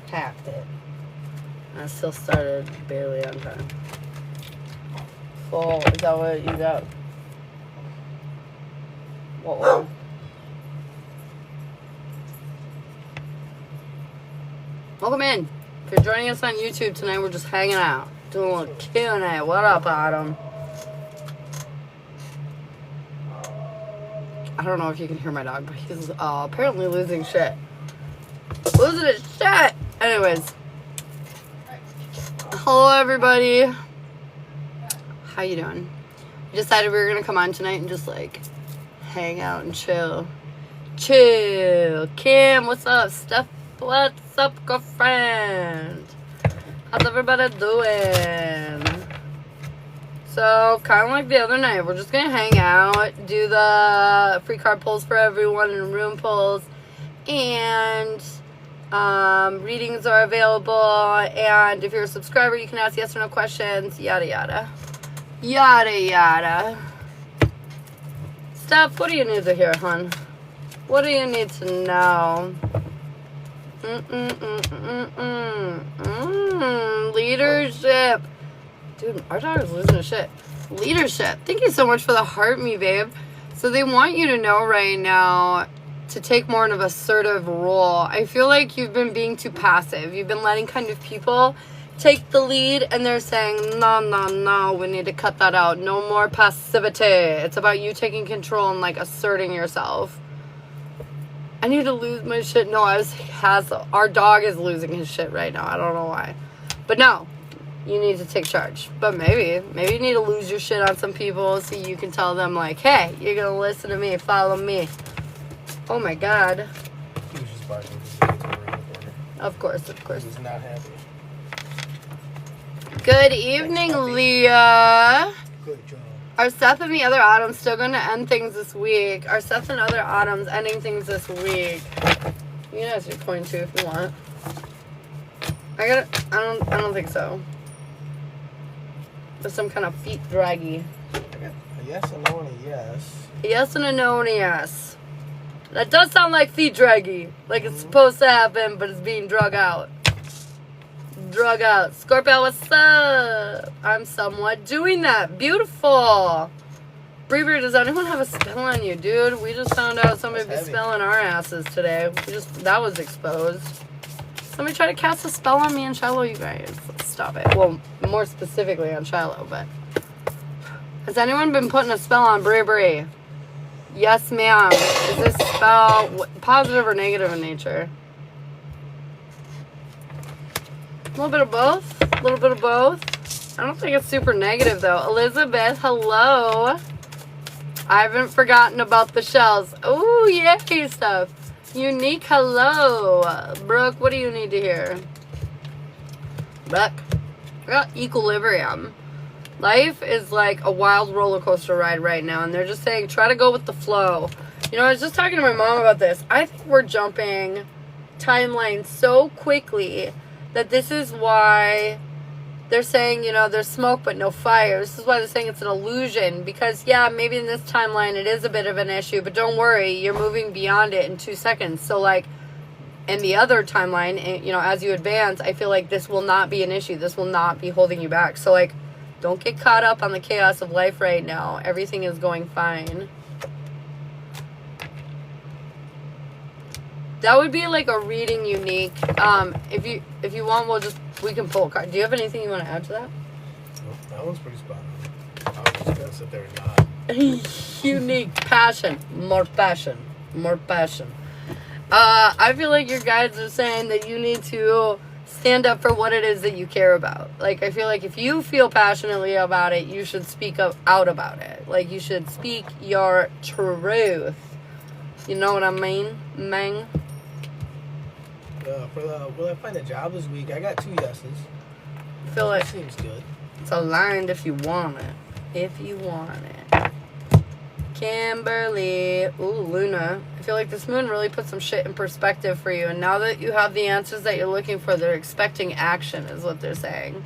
Hacked it. I still started barely on time. Oh, is that what you got? What one? Welcome in. If you're joining us on YouTube tonight, we're just hanging out, doing a little Q&A. What up, Adam? I don't know if you can hear my dog, but he's apparently losing shit. Losing his shit! Anyways. Hello, everybody. How you doing? We decided we were going to come on tonight and just, like, hang out and chill. Chill. Kim, what's up? Steph, what's up, girlfriend? How's everybody doing? So, kind of like the other night, we're just going to hang out, do the free card pulls for everyone and room pulls, and readings are available, and if you're a subscriber, you can ask yes or no questions, yada, yada. Yada, yada. Steph, what do you need to hear, hon? What do you need to know? Leadership. Dude, our dog is losing his shit. Leadership. Thank you so much for the heart me, babe. So they want you to know right now to take more of an assertive role. I feel like you've been being too passive. You've been letting kind of people take the lead, and they're saying, no, we need to cut that out. No more passivity. It's about you taking control and, like, asserting yourself. I need to lose my shit. No, our dog is losing his shit right now. I don't know why. But no. You need to take charge. But maybe you need to lose your shit on some people so you can tell them, like, hey, you're going to listen to me, follow me. Oh, my God. He was just barking because he was in the corner. Of course. He's not happy. Good evening, Leah. Good job. Are Seth and the other Autumns still going to end things this week? Are Seth and other Autumns ending things this week? You can ask your coin, too, if you want. I don't think so. There's some kind of feet draggy. I got a yes, a no, and a yes. A yes and a no and a yes. That does sound like feet draggy. Like it's supposed to happen, but it's being drug out. Drug out. Scorpio, what's up? I'm somewhat doing that. Beautiful. Brever, does anyone have a spell on you, dude? We just found out somebody was spelling our asses today. That was exposed. Somebody tried to cast a spell on me in Shiloh, you guys. Stop it. Well, more specifically on Shiloh, but... Has anyone been putting a spell on Brie? Yes, ma'am. Is this spell positive or negative in nature? A little bit of both. A little bit of both. I don't think it's super negative, though. Elizabeth, hello. I haven't forgotten about the shells. Ooh, yay stuff. Unique, hello. Brooke, what do you need to hear? Brooke, I got equilibrium. Life is like a wild roller coaster ride right now, and they're just saying, try to go with the flow. You know, I was just talking to my mom about this. I think we're jumping timelines so quickly that this is why they're saying, you know, there's smoke but no fire. This is why they're saying it's an illusion. Because, yeah, maybe in this timeline it is a bit of an issue. But don't worry, you're moving beyond it in 2 seconds. So, like, in the other timeline, you know, as you advance, I feel like this will not be an issue. This will not be holding you back. So, like, don't get caught up on the chaos of life right now. Everything is going fine. That would be like a reading unique. If you want, we can pull a card. Do you have anything you want to add to that? Nope, that one's pretty spot on. I was just gonna sit there and nod. Unique passion, more passion, more passion. I feel like your guides are saying that you need to stand up for what it is that you care about. Like, I feel like if you feel passionately about it, you should speak out about it. Like, you should speak your truth. You know what I mean, Meng? Will I find a job this week? I got 2 yeses. I feel like seems good. It's aligned if you want it. If you want it. Kimberly. Ooh, Luna. I feel like this moon really put some shit in perspective for you. And now that you have the answers that you're looking for, they're expecting action, is what they're saying.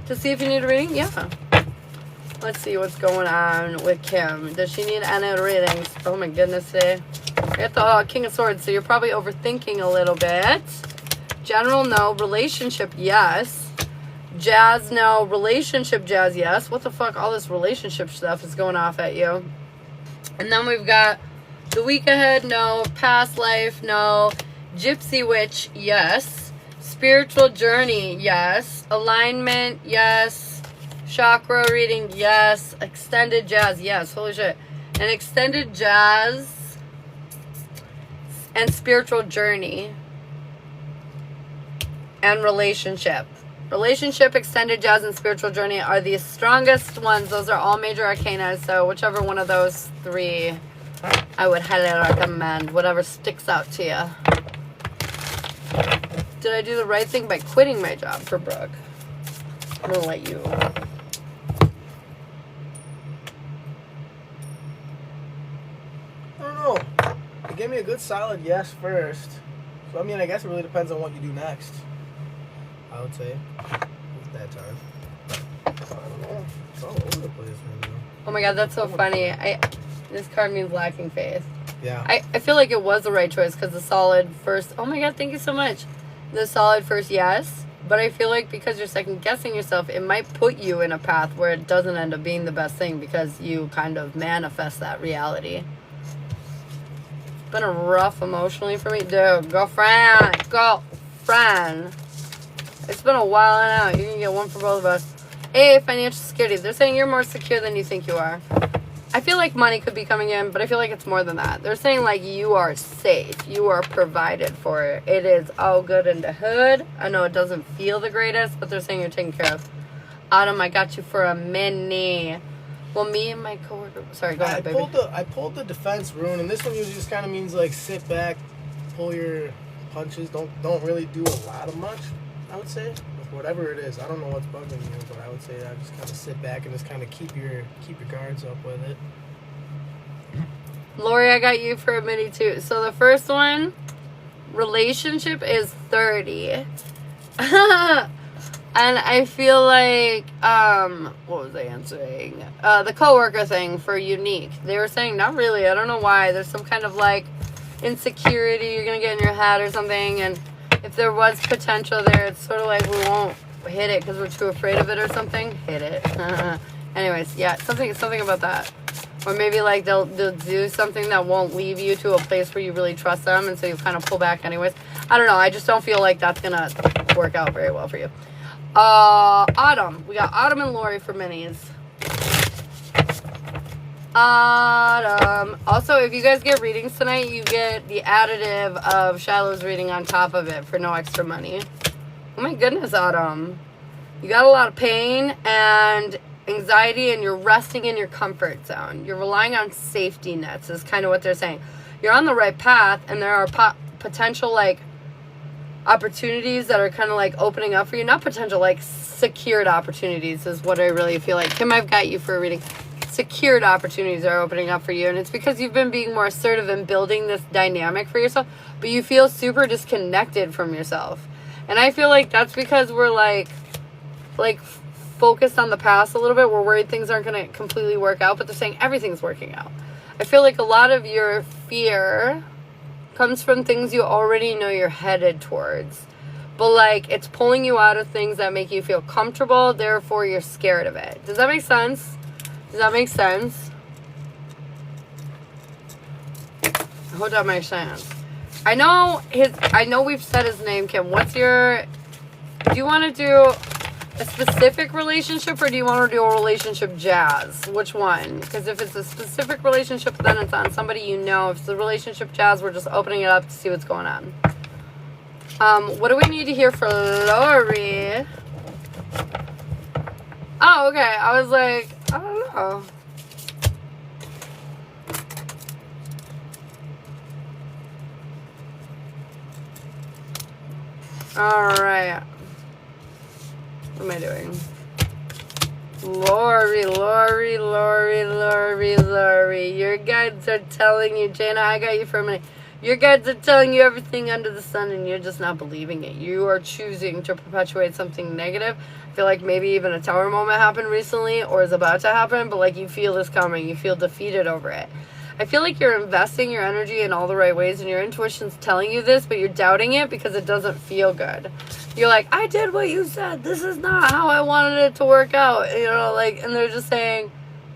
To see if you need a reading? Yeah. Let's see what's going on with Kim. Does she need any readings? Oh my goodness, today. Get the King of Swords, so you're probably overthinking a little bit. General, no. Relationship, yes. Jazz, no. Relationship, jazz, yes. What the fuck? All this relationship stuff is going off at you. And then we've got the week ahead, no. Past life, no. Gypsy witch, yes. Spiritual journey, yes. Alignment, yes. Chakra reading, yes. Extended jazz, yes. Holy shit. And extended jazz and spiritual journey and relationship. Relationship, extended jazz, and spiritual journey are the strongest ones. Those are all major arcana, so whichever one of those three I would highly recommend. Whatever sticks out to you. Did I do the right thing by quitting my job for Brooke? I'm gonna let you. I don't know. It gave me a good solid yes first. So I mean, I guess it really depends on what you do next. I would say at that time. I don't know. It's all over the place right now. Oh my god, that's so funny. This card means lacking faith. Yeah. I feel like it was the right choice because the solid first. Oh my god, thank you so much. The solid first, yes. But I feel like because you're second guessing yourself, it might put you in a path where it doesn't end up being the best thing because you kind of manifest that reality. It's been a rough emotionally for me. Dude, girlfriend. It's been a while now. You can get one for both of us. A, financial security. They're saying you're more secure than you think you are. I feel like money could be coming in, but I feel like it's more than that. They're saying, like, you are safe. You are provided for. It is all good in the hood. I know it doesn't feel the greatest, but they're saying you're taken care of. Autumn, I got you for a mini. Well, me and my coworker... Sorry, go ahead, baby. I pulled the defense rune, and this one usually just kind of means, like, sit back, pull your punches. Don't really do a lot of much, I would say. Whatever it is, I don't know what's bugging you, but I would say I just kind of sit back and just kind of keep your guards up with it. Lori, I got you for a mini too. So the first one, relationship is 30. And I feel like, what was I answering? The coworker thing for unique. They were saying, not really, I don't know why. There's some kind of like insecurity you're going to get in your head or something, and if there was potential there, it's sort of like we won't hit it because we're too afraid of it or something. Hit it. Anyways, yeah, something about that. Or maybe like they'll do something that won't leave you to a place where you really trust them, and so you kind of pull back anyways. I don't know. I just don't feel like that's going to work out very well for you. Autumn. We got Autumn and Lori for minis. Autumn. Also, if you guys get readings tonight, you get the additive of Shiloh's reading on top of it for no extra money. Oh my goodness, Autumn. You got a lot of pain and anxiety, and you're resting in your comfort zone. You're relying on safety nets is kind of what they're saying. You're on the right path, and there are potential, like, opportunities that are kind of, like, opening up for you. Not potential, like, secured opportunities is what I really feel like. Kim, I've got you for a reading. Secured opportunities are opening up for you, and it's because you've been being more assertive and building this dynamic for yourself, but you feel super disconnected from yourself. And I feel like that's because we're like focused on the past a little bit. We're worried things aren't going to completely work out, but they're saying everything's working out. I feel like a lot of your fear comes from things you already know you're headed towards, but like it's pulling you out of things that make you feel comfortable, therefore you're scared of it. Does that make sense? Does that make sense? I hope that makes sense. I know we've said his name, Kim. Do you want to do a specific relationship, or do you want to do a relationship jazz? Which one? Because if it's a specific relationship, then it's on somebody you know. If it's a relationship jazz, we're just opening it up to see what's going on. What do we need to hear for Lori? Oh, okay. I was like, I don't know. Alright. What am I doing? Lori. Your guides are telling you, Jana, I got you for a minute. Your guides are telling you everything under the sun and you're just not believing it. You are choosing to perpetuate something negative. I feel like maybe even a tower moment happened recently or is about to happen, but like you feel this coming. You feel defeated over it. I feel like you're investing your energy in all the right ways and your intuition's telling you this, but you're doubting it because it doesn't feel good. You're like, I did what you said. This is not how I wanted it to work out. You know, like, and they're just saying,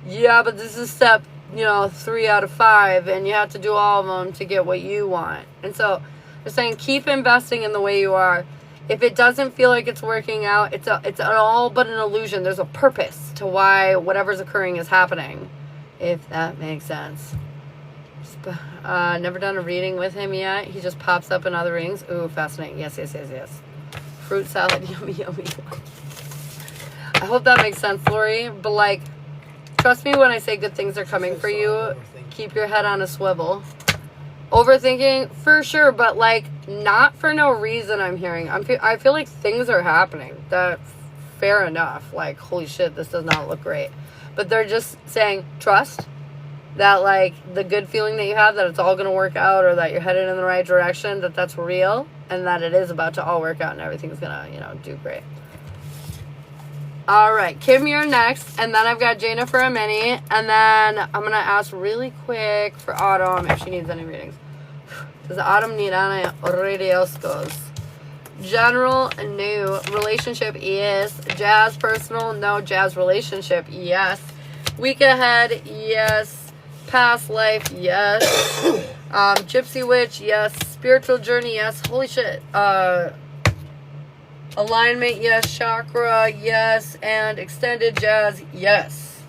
yeah, but this is step 3 out of 5, and you have to do all of them to get what you want. And so they're saying keep investing in the way you are. If it doesn't feel like it's working out, it's all but an illusion. There's a purpose to why whatever's occurring is happening, if that makes sense. Never done a reading with him yet. He just pops up in other readings. Ooh, fascinating. Yes. Fruit salad, yummy. I hope that makes sense, Lori. But like, trust me when I say good things are coming for you. Keep your head on a swivel. Overthinking, for sure, but like, not for no reason I'm hearing. I feel like things are happening. That's fair enough. Like, holy shit, this does not look great. But they're just saying, trust. That, like, the good feeling that you have, that it's all going to work out, or that you're headed in the right direction, that's real, and that it is about to all work out, and everything's going to, do great. All right, Kim, you're next, and then I've got Jaina for a mini, and then I'm going to ask really quick for Autumn if she needs any readings. Does Autumn need any radioscos? General, no. Relationship, yes. Jazz, personal, no. Jazz, relationship, yes. Week ahead, yes. Past life, yes. Gypsy witch, yes. Spiritual journey, yes. Holy shit. Alignment, yes. Chakra, yes. And extended jazz, yes.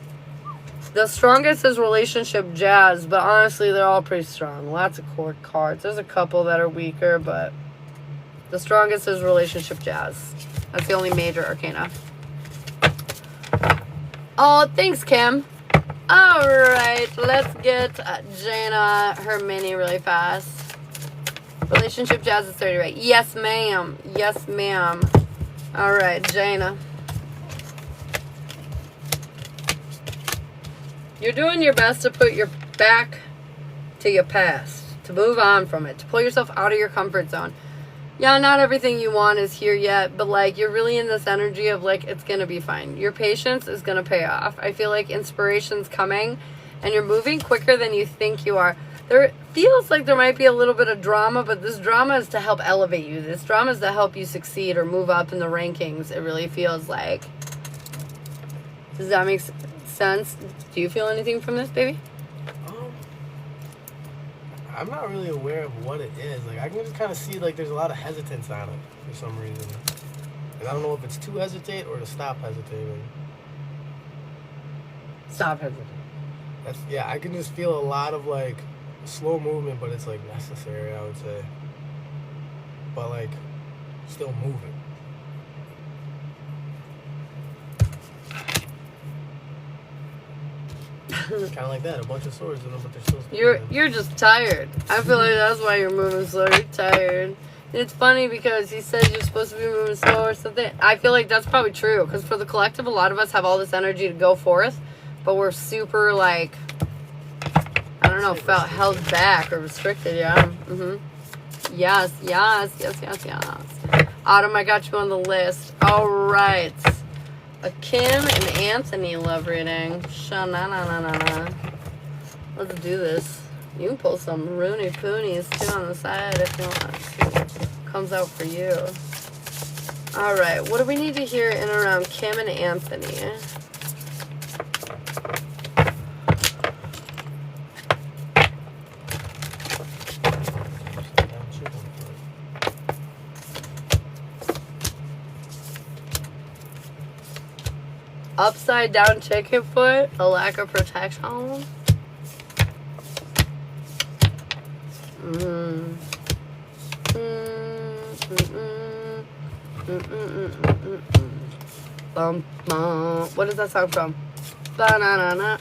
The strongest is relationship jazz, but honestly, they're all pretty strong. Lots of core cards. There's a couple that are weaker, but the strongest is relationship jazz. That's the only major arcana. Oh, thanks, Kim. Alright, let's get Jaina her mini really fast. Relationship jazz is 30, right? Yes, ma'am. Yes, ma'am. Alright, Jaina. You're doing your best to put your back to your past, to move on from it, to pull yourself out of your comfort zone. Yeah, not everything you want is here yet, but like you're really in this energy of like it's gonna be fine. Your patience is gonna pay off. I feel like inspiration's coming and you're moving quicker than you think you are. There feels like there might be a little bit of drama, but this drama is to help elevate you. This drama is to help you succeed or move up in the rankings. It really feels like. Does that make sense? Do you feel anything from this, baby? I'm not really aware of what it is. Like, I can just kind of see, like, there's a lot of hesitance on it for some reason. And I don't know if it's to hesitate or to stop hesitating. Stop hesitating. Yeah, I can just feel a lot of, like, slow movement, but it's, like, necessary, I would say. But, like, still moving. Kind of like that, a bunch of swords in them, but they're still You're just tired. I feel like that's why you're moving slow. You're tired. And it's funny because he said you're supposed to be moving slow or something. I feel like that's probably true because for the collective, a lot of us have all this energy to go forth, but we're super like, I don't know, felt held back or restricted. Yeah. Yes. Autumn, I got you on the list. All right. A Kim and Anthony love reading. Sha-na-na-na-na-na. Let's do this. You can pull some Rooney Poonies too on the side if you want. See what comes out for you. Alright, what do we need to hear in and around Kim and Anthony? Upside down chicken foot, a lack of protection. Bum, bum. What is that song from? Ba-na-na-na.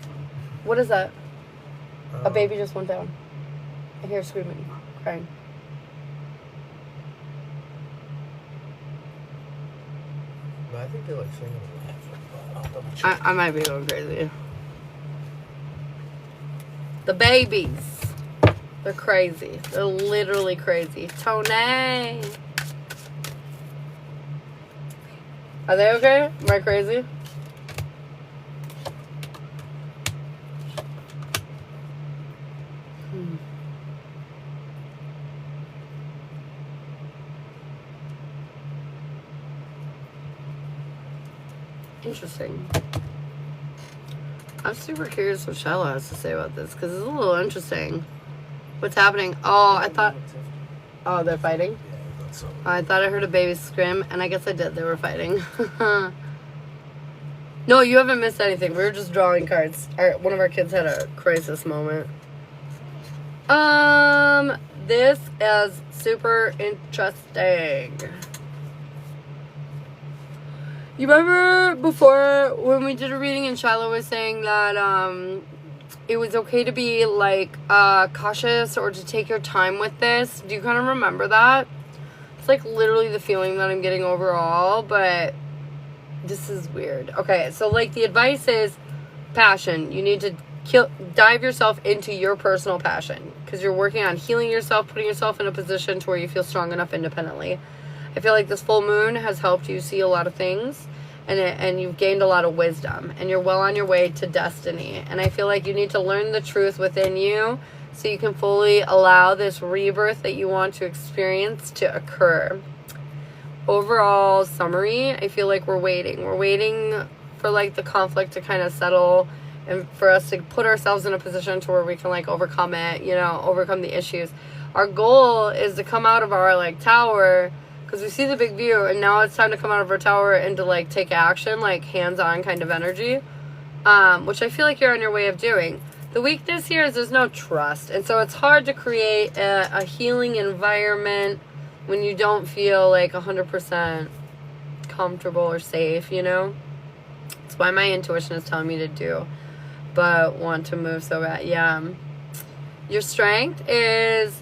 What is that? A baby just went down. I hear screaming, crying. I think they're like singing. I might be going crazy. The babies. They're crazy. They're literally crazy. Tony! Are they okay? Am I crazy? Interesting. I'm super curious what Shiloh has to say about this because it's a little interesting. What's happening? Oh, I thought. Oh, they're fighting? Yeah, I thought so. I thought I heard a baby scream, and I guess I did. They were fighting. No, you haven't missed anything. We were just drawing cards. One of our kids had a crisis moment. This is super interesting. You remember before when we did a reading and Shiloh was saying that it was okay to be like cautious or to take your time with this? Do you kind of remember that? It's like literally the feeling that I'm getting overall, but this is weird. Okay, so like the advice is passion. You need to dive yourself into your personal passion because you're working on healing yourself, putting yourself in a position to where you feel strong enough independently. I feel like this full moon has helped you see a lot of things, and you've gained a lot of wisdom, and you're well on your way to destiny. And I feel like you need to learn the truth within you so you can fully allow this rebirth that you want to experience to occur. Overall summary, I feel like we're waiting. We're waiting for like the conflict to kind of settle and for us to put ourselves in a position to where we can like overcome it, you know, overcome the issues. Our goal is to come out of our like tower because we see the big view, and now it's time to come out of our tower and to like take action, like hands-on kind of energy, which I feel like you're on your way of doing. The weakness here is there's no trust, and so it's hard to create a healing environment when you don't feel like 100% comfortable or safe, you know? It's why my intuition is telling me to do, but want to move so bad. Yeah. Your strength is,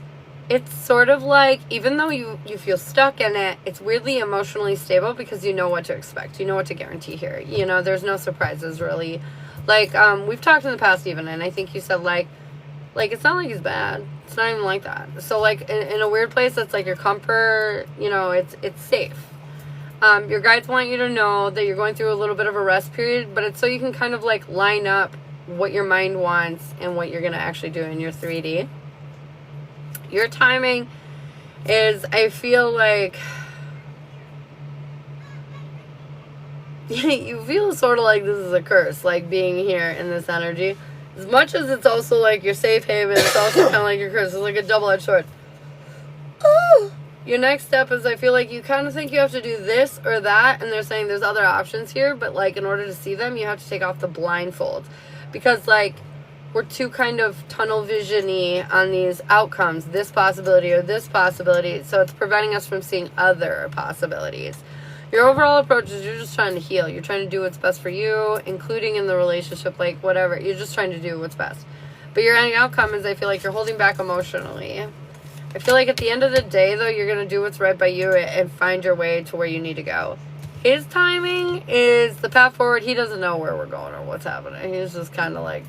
it's sort of like, even though you feel stuck in it, it's weirdly emotionally stable because you know what to expect. You know what to guarantee here. You know, there's no surprises really. Like, we've talked in the past even, and I think you said like it's not like he's bad. It's not even like that. So like in a weird place, it's like your comfort, you know, it's safe. Your guides want you to know that you're going through a little bit of a rest period, but it's so you can kind of like line up what your mind wants and what you're going to actually do in your 3D. Your timing is, I feel like, you feel sort of like this is a curse, like being here in this energy. As much as it's also like your safe haven, it's also kind of like your curse. It's like a double-edged sword. Oh. Your next step is, I feel like you kind of think you have to do this or that, and they're saying there's other options here, but like in order to see them, you have to take off the blindfold. Because like we're too kind of tunnel vision-y on these outcomes, this possibility or this possibility, so it's preventing us from seeing other possibilities. Your overall approach is you're just trying to heal. You're trying to do what's best for you, including in the relationship, like whatever. You're just trying to do what's best. But your end outcome is, I feel like you're holding back emotionally. I feel like at the end of the day, though, you're going to do what's right by you and find your way to where you need to go. His timing is the path forward. He doesn't know where we're going or what's happening. He's just kind of like,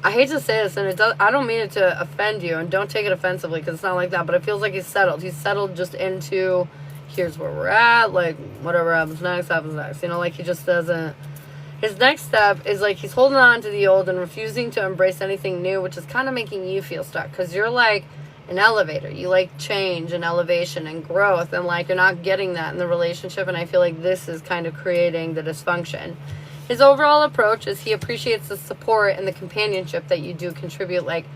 I hate to say this, and I don't mean it to offend you, and don't take it offensively because it's not like that, but it feels like he's settled. He's settled just into, here's where we're at, like, whatever happens next, you know, like, he just doesn't, his next step is, like, he's holding on to the old and refusing to embrace anything new, which is kind of making you feel stuck, because you're, like, an elevator, you like change and elevation and growth, and, like, you're not getting that in the relationship, and I feel like this is kind of creating the dysfunction. His overall approach is he appreciates the support and the companionship that you do contribute, like,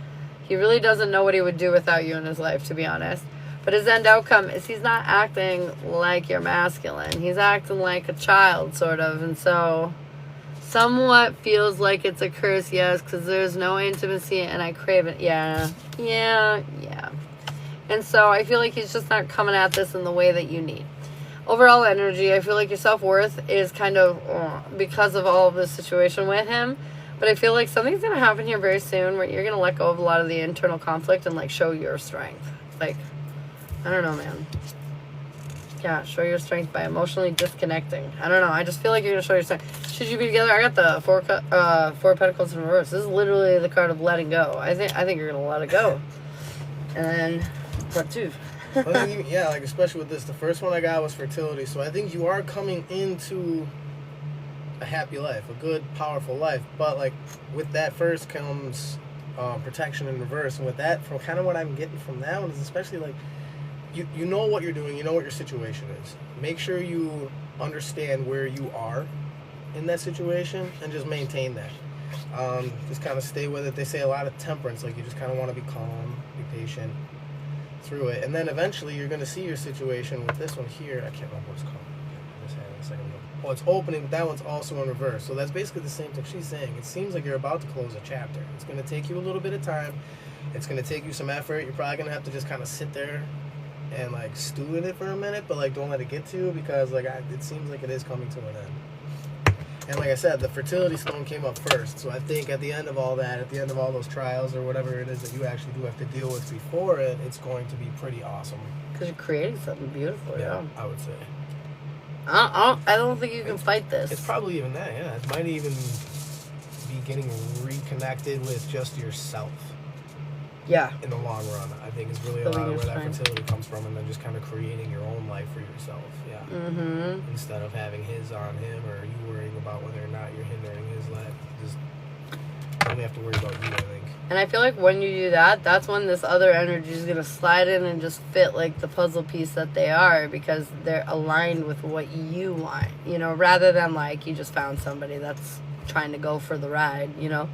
he really doesn't know what he would do without you in his life, to be honest. But his end outcome is he's not acting like you're masculine. He's acting like a child, sort of. And so, somewhat feels like it's a curse, yes, because there's no intimacy and I crave it. Yeah. And so, I feel like he's just not coming at this in the way that you need. Overall energy, I feel like your self-worth is kind of because of all of this situation with him. But I feel like something's going to happen here very soon where you're going to let go of a lot of the internal conflict and, like, show your strength. Like, I don't know, man. Yeah, show your strength by emotionally disconnecting. I don't know. I just feel like you're going to show your strength. Should you be together? I got the four Pentacles in reverse. This is literally the card of letting go. I think you're going to let it go. And then, part 2. Yeah, like especially with this, the first one I got was fertility. So I think you are coming into a happy life, a good, powerful life. But like with that first comes protection in reverse. And with that, from kind of what I'm getting from that one is especially like you know what you're doing, you know what your situation is. Make sure you understand where you are in that situation and just maintain that. Just kind of stay with it. They say a lot of temperance, like you just kind of want to be calm, be patient through it, and then eventually you're going to see your situation with this one here. I can't remember what it's called. I just had it a second ago. Oh, it's opening, but that one's also in reverse. So that's basically the same thing she's saying. It seems like you're about to close a chapter. It's going to take you a little bit of time. It's going to take you some effort. You're probably going to have to just kind of sit there and like stew in it for a minute, but like don't let it get to you, because like it seems like it is coming to an end. And like I said, the fertility stone came up first. So I think at the end of all that, at the end of all those trials or whatever it is that you actually do have to deal with before it, it's going to be pretty awesome. Because you're creating something beautiful, yeah. I would say. I don't think you can fight this. It's probably even that, yeah. It might even be getting reconnected with just yourself. Yeah. In the long run, I think is really a lot of where that fertility comes from, and then just kind of creating your own life for yourself. Yeah. Mm-hmm. Instead of having his on him, or you worrying about whether or not you're hindering his life, just only have to worry about you, I think. And I feel like when you do that, that's when this other energy is gonna slide in and just fit like the puzzle piece that they are, because they're aligned with what you want. You know, rather than like you just found somebody that's trying to go for the ride. You know.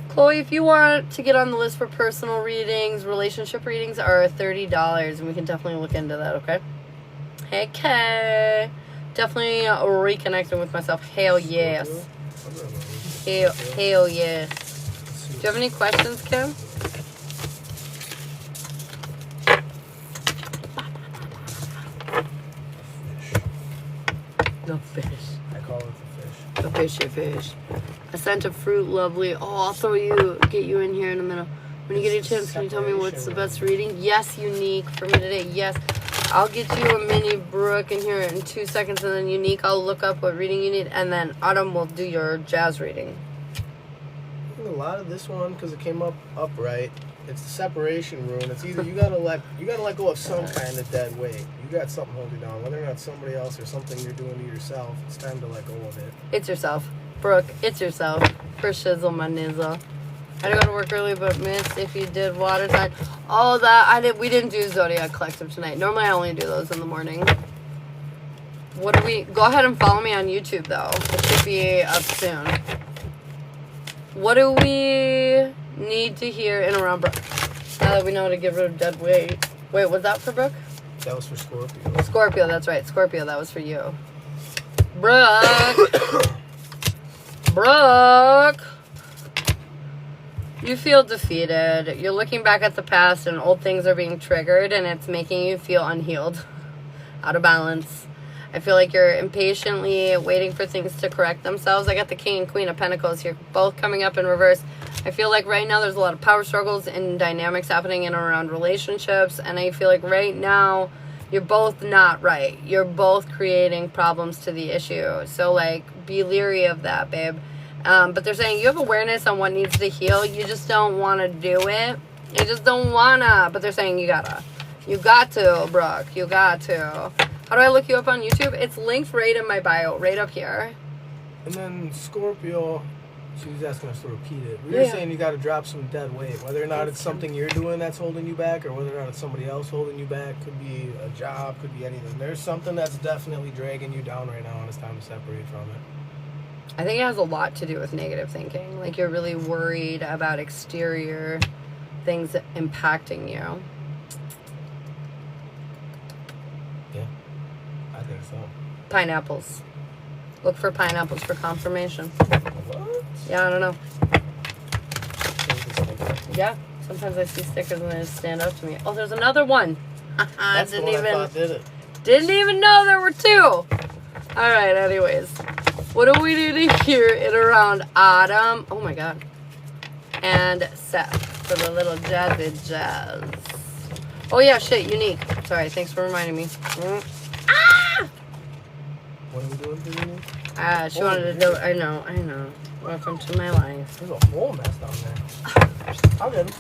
Chloe, if you want to get on the list for personal readings, relationship readings are $30, and we can definitely look into that, okay? Hey, Kay. Definitely reconnecting with myself. Hell yes. Hell yes. Do you have any questions, Kim? The fish. I call it the fish. The fishy fish. A scent of fruit, lovely. Oh, I'll get you in here in a minute. When you get a chance, can you tell me what's the best reading? Yes, Unique, for me today. Yes. I'll get you a mini Brooke in here in 2 seconds, and then Unique, I'll look up what reading you need, and then Autumn will do your jazz reading. I think a lot of this one, because it came up upright, it's the separation rune. It's either you gotta let go of some kind of dead weight. You got something holding you down, whether or not somebody else or something you're doing to yourself. It's time to let go of it. It's yourself. Brooke, it's yourself. For shizzle, my nizzle. I had to go to work early, but missed if you did water sign. Oh, we didn't do Zodiac Collective tonight. Normally I only do those in the morning. Go ahead and follow me on YouTube though. It should be up soon. What do we need to hear in around Brooke? Now that we know how to get rid of dead weight. Wait, was that for Brooke? That was for Scorpio. Scorpio, that's right. Scorpio, that was for you. Brooke. Brooke. You feel defeated. You're looking back at the past and old things are being triggered, and it's making you feel unhealed, out of balance. I feel like you're impatiently waiting for things to correct themselves. I got the King and Queen of Pentacles here, both coming up in reverse. I feel like right now there's a lot of power struggles and dynamics happening in and around relationships, and I feel like right now you're both not right. You're both creating problems to the issue. So, like, be leery of that, babe. But they're saying you have awareness on what needs to heal. You just don't want to do it. You just don't want to. But they're saying you gotta. You got to, Brooke. You got to. How do I look you up on YouTube? It's linked right in my bio, right up here. And then Scorpio, she was asking us to repeat it. We were saying you got to drop some dead weight. Whether or not it's something you're doing that's holding you back, or whether or not it's somebody else holding you back. Could be a job, could be anything. There's something that's definitely dragging you down right now, and it's time to separate from it. I think it has a lot to do with negative thinking. Like, you're really worried about exterior things impacting you. Yeah, I think so. Pineapples. Look for pineapples for confirmation. What? Yeah, I don't know. Yeah, sometimes I see stickers and they just stand up to me. Oh, there's another one. That's the one I thought did it. Didn't even know there were two. All right, anyways. What do we do to hear it around Autumn? Oh my God. And Seth for the little jazzy jazz. Oh yeah, shit, unique. Sorry, thanks for reminding me. Ah! What are we doing for you? She wanted to do. I know. Welcome to my life. There's a whole mess down there. I'll get him.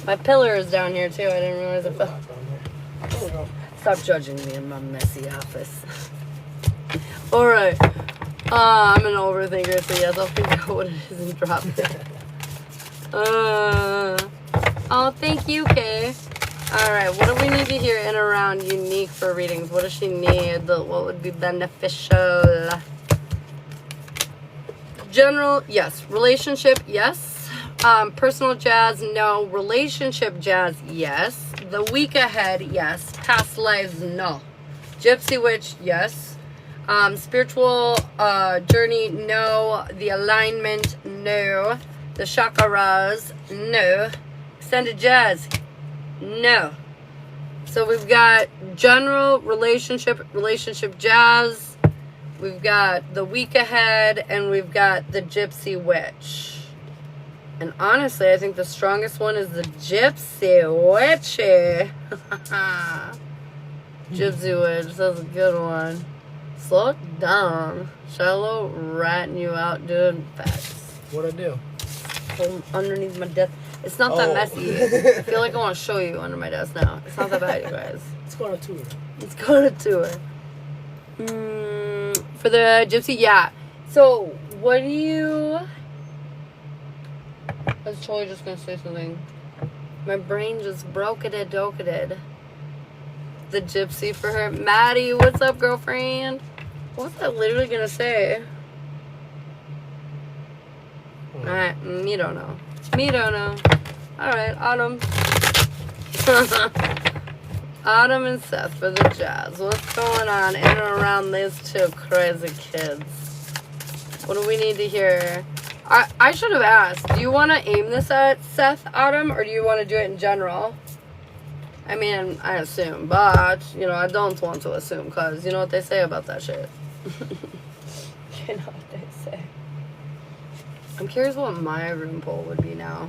My pillar is down here too. I didn't realize it. Down there. There we go. Stop judging me in my messy office. Alright. I'm an overthinker, so yes, I'll figure out what it is and drop it. Oh, thank you, Kay. Alright, what do we need to hear in around unique for readings? What does she need? What would be beneficial? General, yes. Relationship, yes. Personal jazz, no. Relationship jazz, yes. The week ahead, yes. Past lives, no. Gypsy witch, yes. Spiritual journey, no. The alignment, no. The chakras, no. Extended jazz, no. So we've got general relationship jazz. We've got the week ahead, and we've got the gypsy witch. And honestly, I think the strongest one is the gypsy witchy. Gypsy witch, that's a good one. Slow it down. Shiloh ratting you out doing facts. What'd I do? From underneath my desk. It's not that messy. I feel like I want to show you under my desk now. It's not that bad, you guys. Let's go on a tour. Let's go on a tour. For the gypsy, yeah. So, what do you... I was totally just going to say something. My brain just broke-it, doke-it. The gypsy for her. Maddie, what's up, girlfriend? What was I literally going to say? Alright, me don't know. Alright, Autumn. Autumn and Seth for the jazz. What's going on in and around these two crazy kids? What do we need to hear? I should have asked, do you want to aim this at Seth, Autumn, or do you want to do it in general? I mean, I assume, but, you know, I don't want to assume, because you know what they say about that shit. You know what they say. I'm curious what my room poll would be now.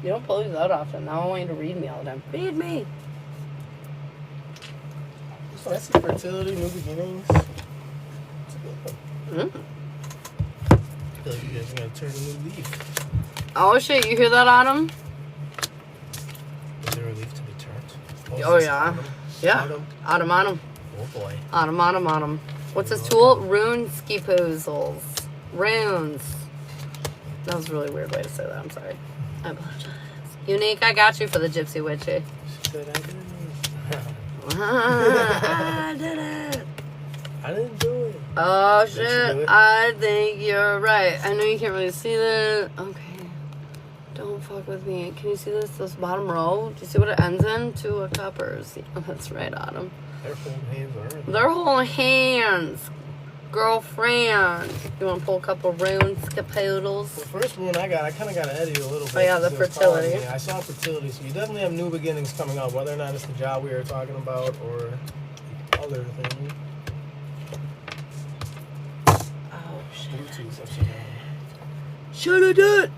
You don't pull these out often. Now I want you to read me all the time. Read me. So I see fertility, new beginnings. It's a good one. I feel like you guys are going to turn a new leaf. Oh shit, you hear that, Autumn? Is there a leaf to be turned? Oh yeah. Autumn? Yeah. Autumn. Oh boy. Autumn. What's this tool? Rune ski poozles. Runes. That was a really weird way to say that. I'm sorry. I apologize. Unique, I got you for the gypsy witchy. I did it. I didn't do it. Oh shit, I think you're right. I know you can't really see that. Okay. Don't fuck with me. Can you see this bottom row? Do you see what it ends in? 2 of coppers. Yeah, that's right, Autumn. They're holding hands already. They're holding hands. Girlfriend. You want to pull a couple runes, capoodles? The first one I kind of got ahead of you a little bit. Oh yeah, the fertility. I saw fertility, so you definitely have new beginnings coming up, whether or not it's the job we were talking about or other things. Oh shit. Bluetooth upside down. Should have done it.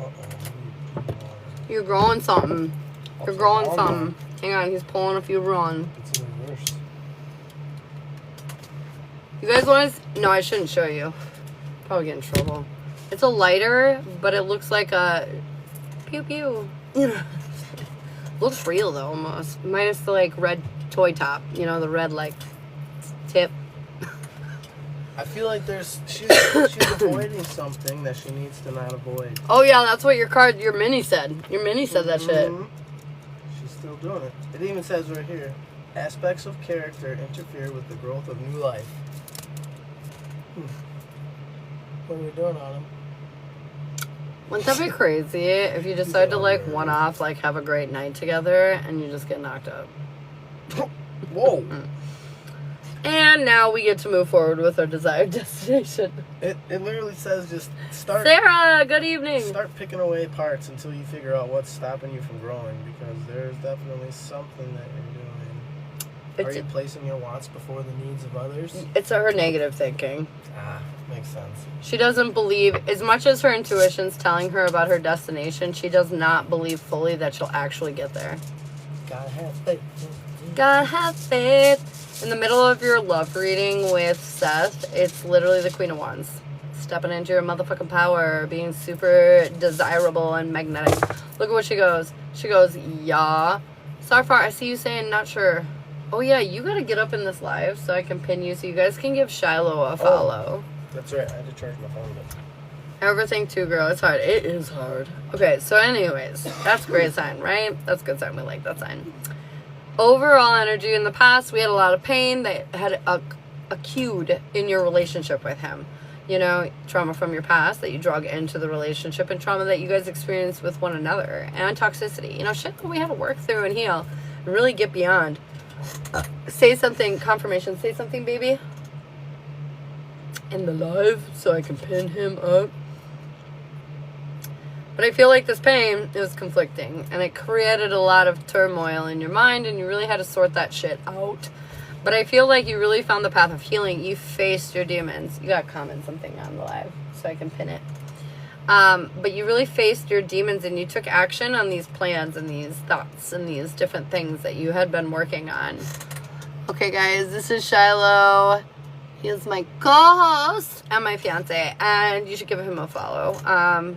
Uh-oh. You're growing something. You're growing something. Hang on, he's pulling a few run. It's in reverse. You guys want to... No, I shouldn't show you. Probably get in trouble. It's a lighter, but it looks like a... Pew pew. Looks real, though, almost. Minus the, like, red toy top. You know, the red, like, tip. I feel like she's avoiding something that she needs to not avoid. Oh, yeah, that's what your mini said. Your mini said that shit. She's still doing it. It even says right here, aspects of character interfere with the growth of new life. What are we doing on him? Wouldn't that be crazy if you decide to, like, one-off, like, have a great night together and you just get knocked up? Whoa. And now we get to move forward with our desired destination. It literally says just start... Sarah, good evening. Start picking away parts until you figure out what's stopping you from growing, because there's definitely something that you're doing. Are you placing your wants before the needs of others? It's her negative thinking. Makes sense. She doesn't believe, as much as her intuition's telling her about her destination, she does not believe fully that she'll actually get there. Gotta have faith. Gotta have faith. In the middle of your love reading with Seth, it's literally the Queen of Wands. Stepping into your motherfucking power, being super desirable and magnetic. Look at what she goes. She goes, yeah. Starfar, I see you saying not sure. Oh yeah, you gotta get up in this live so I can pin you so you guys can give Shiloh a follow. That's right, I had to charge my phone. Everything too, girl. It's hard. It is hard. Okay, so anyways, that's a great sign, right? That's a good sign. We like that sign. Overall energy in the past, we had a lot of pain that had accrued in your relationship with him. You know, trauma from your past that you drug into the relationship, and trauma that you guys experienced with one another, and toxicity. You know, shit that we had to work through and heal and really get beyond. Say something, confirmation. Say something, baby. In the live so I can pin him up. But I feel like this pain is conflicting, and it created a lot of turmoil in your mind, and you really had to sort that shit out. But I feel like you really found the path of healing. You faced your demons. You got to comment something on the live so I can pin it. But you really faced your demons, and you took action on these plans and these thoughts and these different things that you had been working on. Okay, guys, this is Shiloh. He is my co-host and my fiance, and you should give him a follow.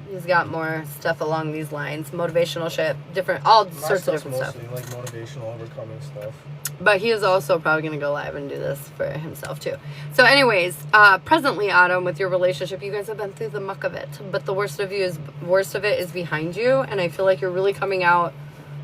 He's got more stuff along these lines, motivational shit, different, all sorts of different stuff. Mostly like motivational, overcoming stuff. But he is also probably going to go live and do this for himself too. So anyways, presently, Autumn, with your relationship, you guys have been through the muck of it, but the worst of it is behind you, and I feel like you're really coming out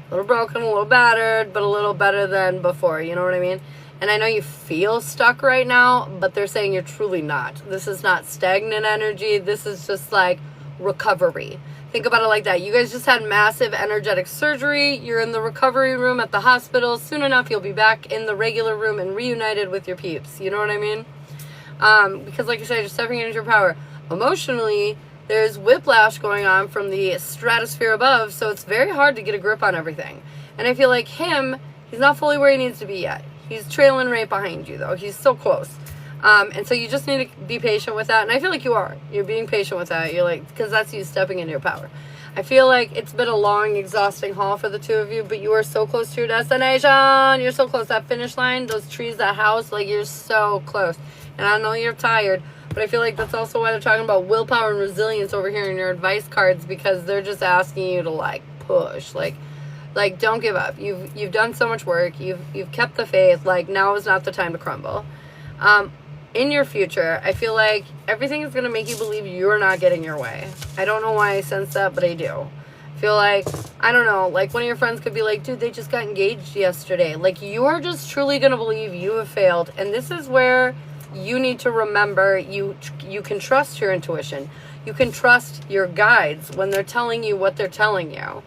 a little broken, a little battered, but a little better than before. You know what I mean? And I know you feel stuck right now, but they're saying you're truly not. This is not stagnant energy. This is just like recovery. Think about it like that. You guys just had massive energetic surgery. You're in the recovery room at the hospital. Soon enough, you'll be back in the regular room and reunited with your peeps. You know what I mean? Because like I said, you're stepping into your power. Emotionally, there's whiplash going on from the stratosphere above, so it's very hard to get a grip on everything. And I feel like he's not fully where he needs to be yet. He's trailing right behind you, though. He's so close. And so you just need to be patient with that. And I feel like you are. You're being patient with that. You're like, because that's you stepping into your power. I feel like it's been a long, exhausting haul for the two of you, but you are so close to your destination. You're so close. That finish line, those trees, that house, like you're so close. And I know you're tired, but I feel like that's also why they're talking about willpower and resilience over here in your advice cards, because they're just asking you to like push, like don't give up. You've done so much work. You've kept the faith. Like now is not the time to crumble. In your future, I feel like everything is going to make you believe you're not getting your way. I don't know why I sense that, but I do. I feel like, I don't know, like one of your friends could be like, dude, they just got engaged yesterday. Like you're just truly going to believe you have failed. And this is where you need to remember you can trust your intuition. You can trust your guides when they're telling you what they're telling you.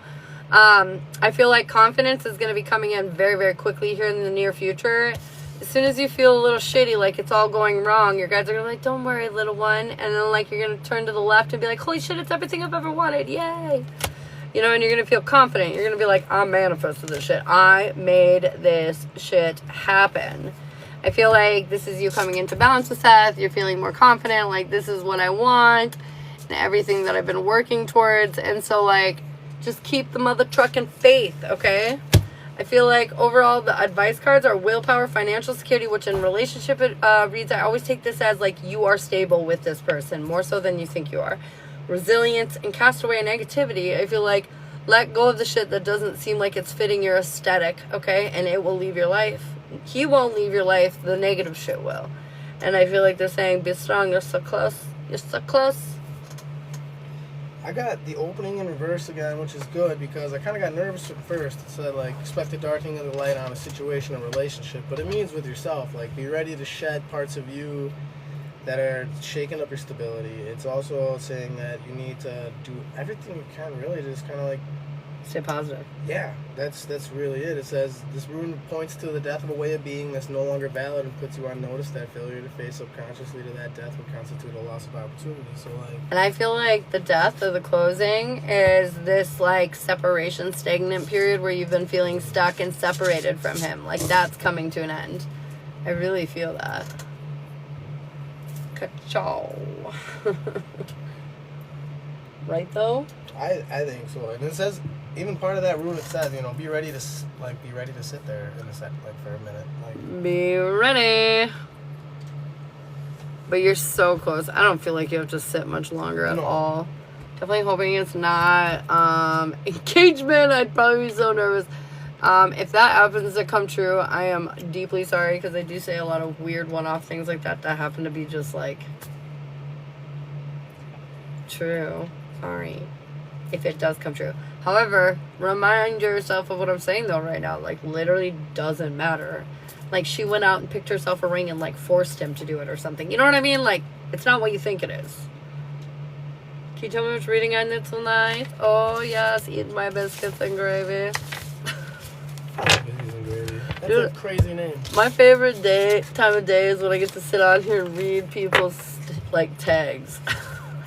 I feel like confidence is going to be coming in very, very quickly here in the near future. As soon as you feel a little shitty, like it's all going wrong, your guys are going to be like, don't worry, little one. And then like you're going to turn to the left and be like, holy shit, it's everything I've ever wanted. Yay. You know, and you're going to feel confident. You're going to be like, I manifested this shit. I made this shit happen. I feel like this is you coming into balance with Seth. You're feeling more confident. Like, this is what I want and everything that I've been working towards. And so, like, just keep the mother trucking faith, okay? I feel like overall the advice cards are willpower, financial security, which in relationship reads, I always take this as like you are stable with this person more so than you think you are. Resilience and cast away negativity. I feel like let go of the shit that doesn't seem like it's fitting your aesthetic, okay? And it will leave your life. He won't leave your life. The negative shit will. And I feel like they're saying, be strong. You're so close. You're so close. I got the opening in reverse again, which is good because I kind of got nervous at first. It said, like, expect the darkening of the light on a situation or relationship. But it means with yourself. Like, be ready to shed parts of you that are shaking up your stability. It's also saying that you need to do everything you can, really, to just kind of, like, Stay positive. Yeah, that's really it. It says this rune points to the death of a way of being that's no longer valid and puts you on notice that failure to face subconsciously to that death would constitute a loss of opportunity. So like, And I feel like the death or the closing is this like separation, stagnant period where you've been feeling stuck and separated from him. Like that's coming to an end. I really feel that. Ka-chow. Right though? I think so. And it says, even part of that rune, it says, you know, be ready to sit there in a sec, like for a minute. Like, Be ready. But you're so close. I don't feel like you have to sit much longer at all. Definitely hoping it's not engagement. I'd probably be so nervous. If that happens to come true, I am deeply sorry because I do say a lot of weird one-off things like that happen to be just like true. Sorry. If it does come true. However, remind yourself of what I'm saying though right now. Like literally doesn't matter. Like she went out and picked herself a ring and like forced him to do it or something. You know what I mean? Like it's not what you think it is. Can you tell me which reading I did tonight? Oh yes, eat my biscuits and gravy. that's Dude, a crazy name. My favorite time of day is when I get to sit on here and read people's like tags.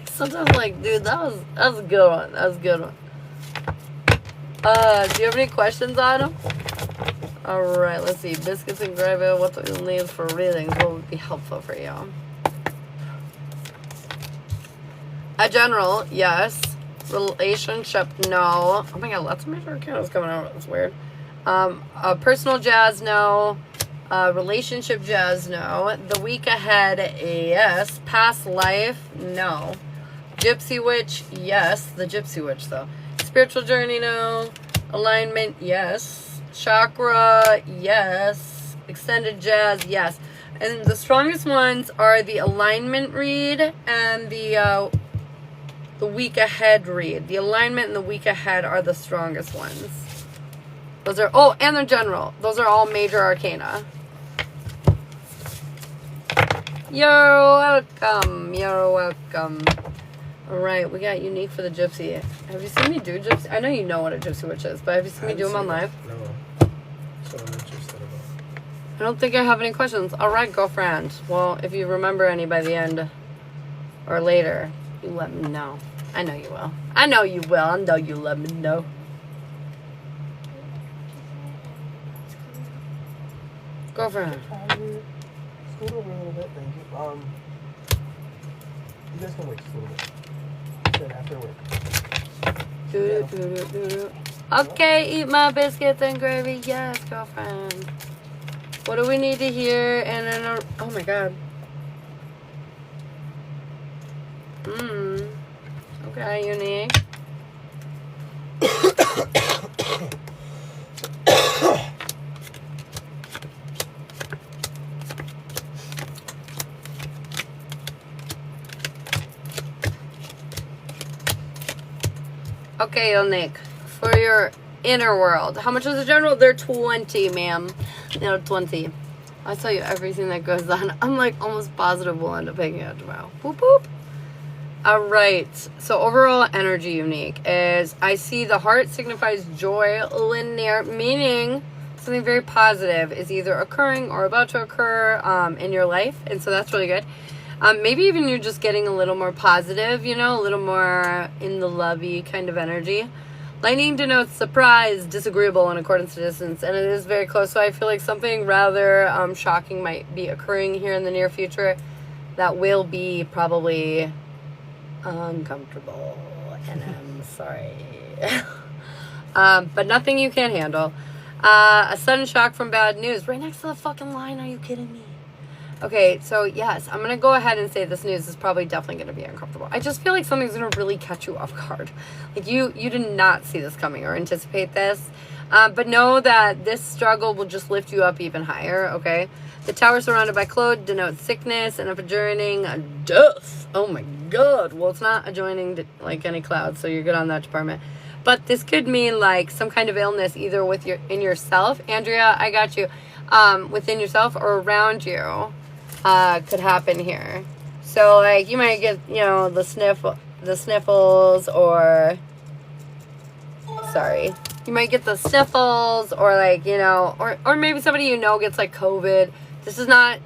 Sometimes like, dude, that was a good one. That was a good one. Do you have any questions on them? Alright, let's see. Biscuits and gravy, what do you need for readings? What would be helpful for you? A general, yes. Relationship, no. Oh my god, lots of major accounts coming out. That's weird. A personal jazz, no. Relationship jazz, no. The week ahead, yes. Past life, no. Gypsy witch, yes. The gypsy witch, though. Spiritual journey, no. Alignment, yes. Chakra, yes. Extended jazz, yes. And the strongest ones are the alignment read and the week ahead read. The alignment and the week ahead are the strongest ones. Those are, oh, and the general. Those are all major arcana. You're welcome. You're welcome. Alright, we got unique for the gypsy. Have you seen me do gypsy? I know you know what a gypsy witch is, but have you seen me do them on live? No. So I'm interested about. I don't think I have any questions. Alright, girlfriend. Well, if you remember any by the end or later, you let me know. I know you will. I know you will. I know you let me know. Girlfriend. Scoot over a little bit, thank you. You guys can wait just a little bit. Said after work. Okay, eat my biscuits and gravy. Yes, girlfriend. What do we need to hear? And then, oh my god. Okay, unique. Okay, Nick, for your inner world, how much is the general? They're 20, ma'am. They're 20. I'll tell you everything that goes on. I'm like almost positive we'll end up picking it up tomorrow. Boop, boop. All right. So overall energy unique is I see the heart signifies joy, linear, meaning something very positive is either occurring or about to occur in your life. And so that's really good. Maybe even you're just getting a little more positive, you know, a little more in the lovey kind of energy. Lightning denotes surprise, disagreeable in accordance to distance, and it is very close. So I feel like something rather shocking might be occurring here in the near future that will be probably uncomfortable, and I'm sorry. But nothing you can't handle. A sudden shock from bad news. Right next to the fucking line, are you kidding me? Okay, so yes, I'm going to go ahead and say this news is probably definitely going to be uncomfortable. I just feel like something's going to really catch you off guard. Like you did not see this coming or anticipate this. But know that this struggle will just lift you up even higher, okay? The tower surrounded by cloud denotes sickness and if adjoining death. Oh my god. Well, it's not adjoining like any cloud, so you're good on that department. But this could mean like some kind of illness either in yourself. Andrea, I got you. Within yourself or around you. Could happen here. So like you might get, you know, the sniffles or sorry. You might get the sniffles, or like, you know, or maybe somebody you know gets like COVID. This is not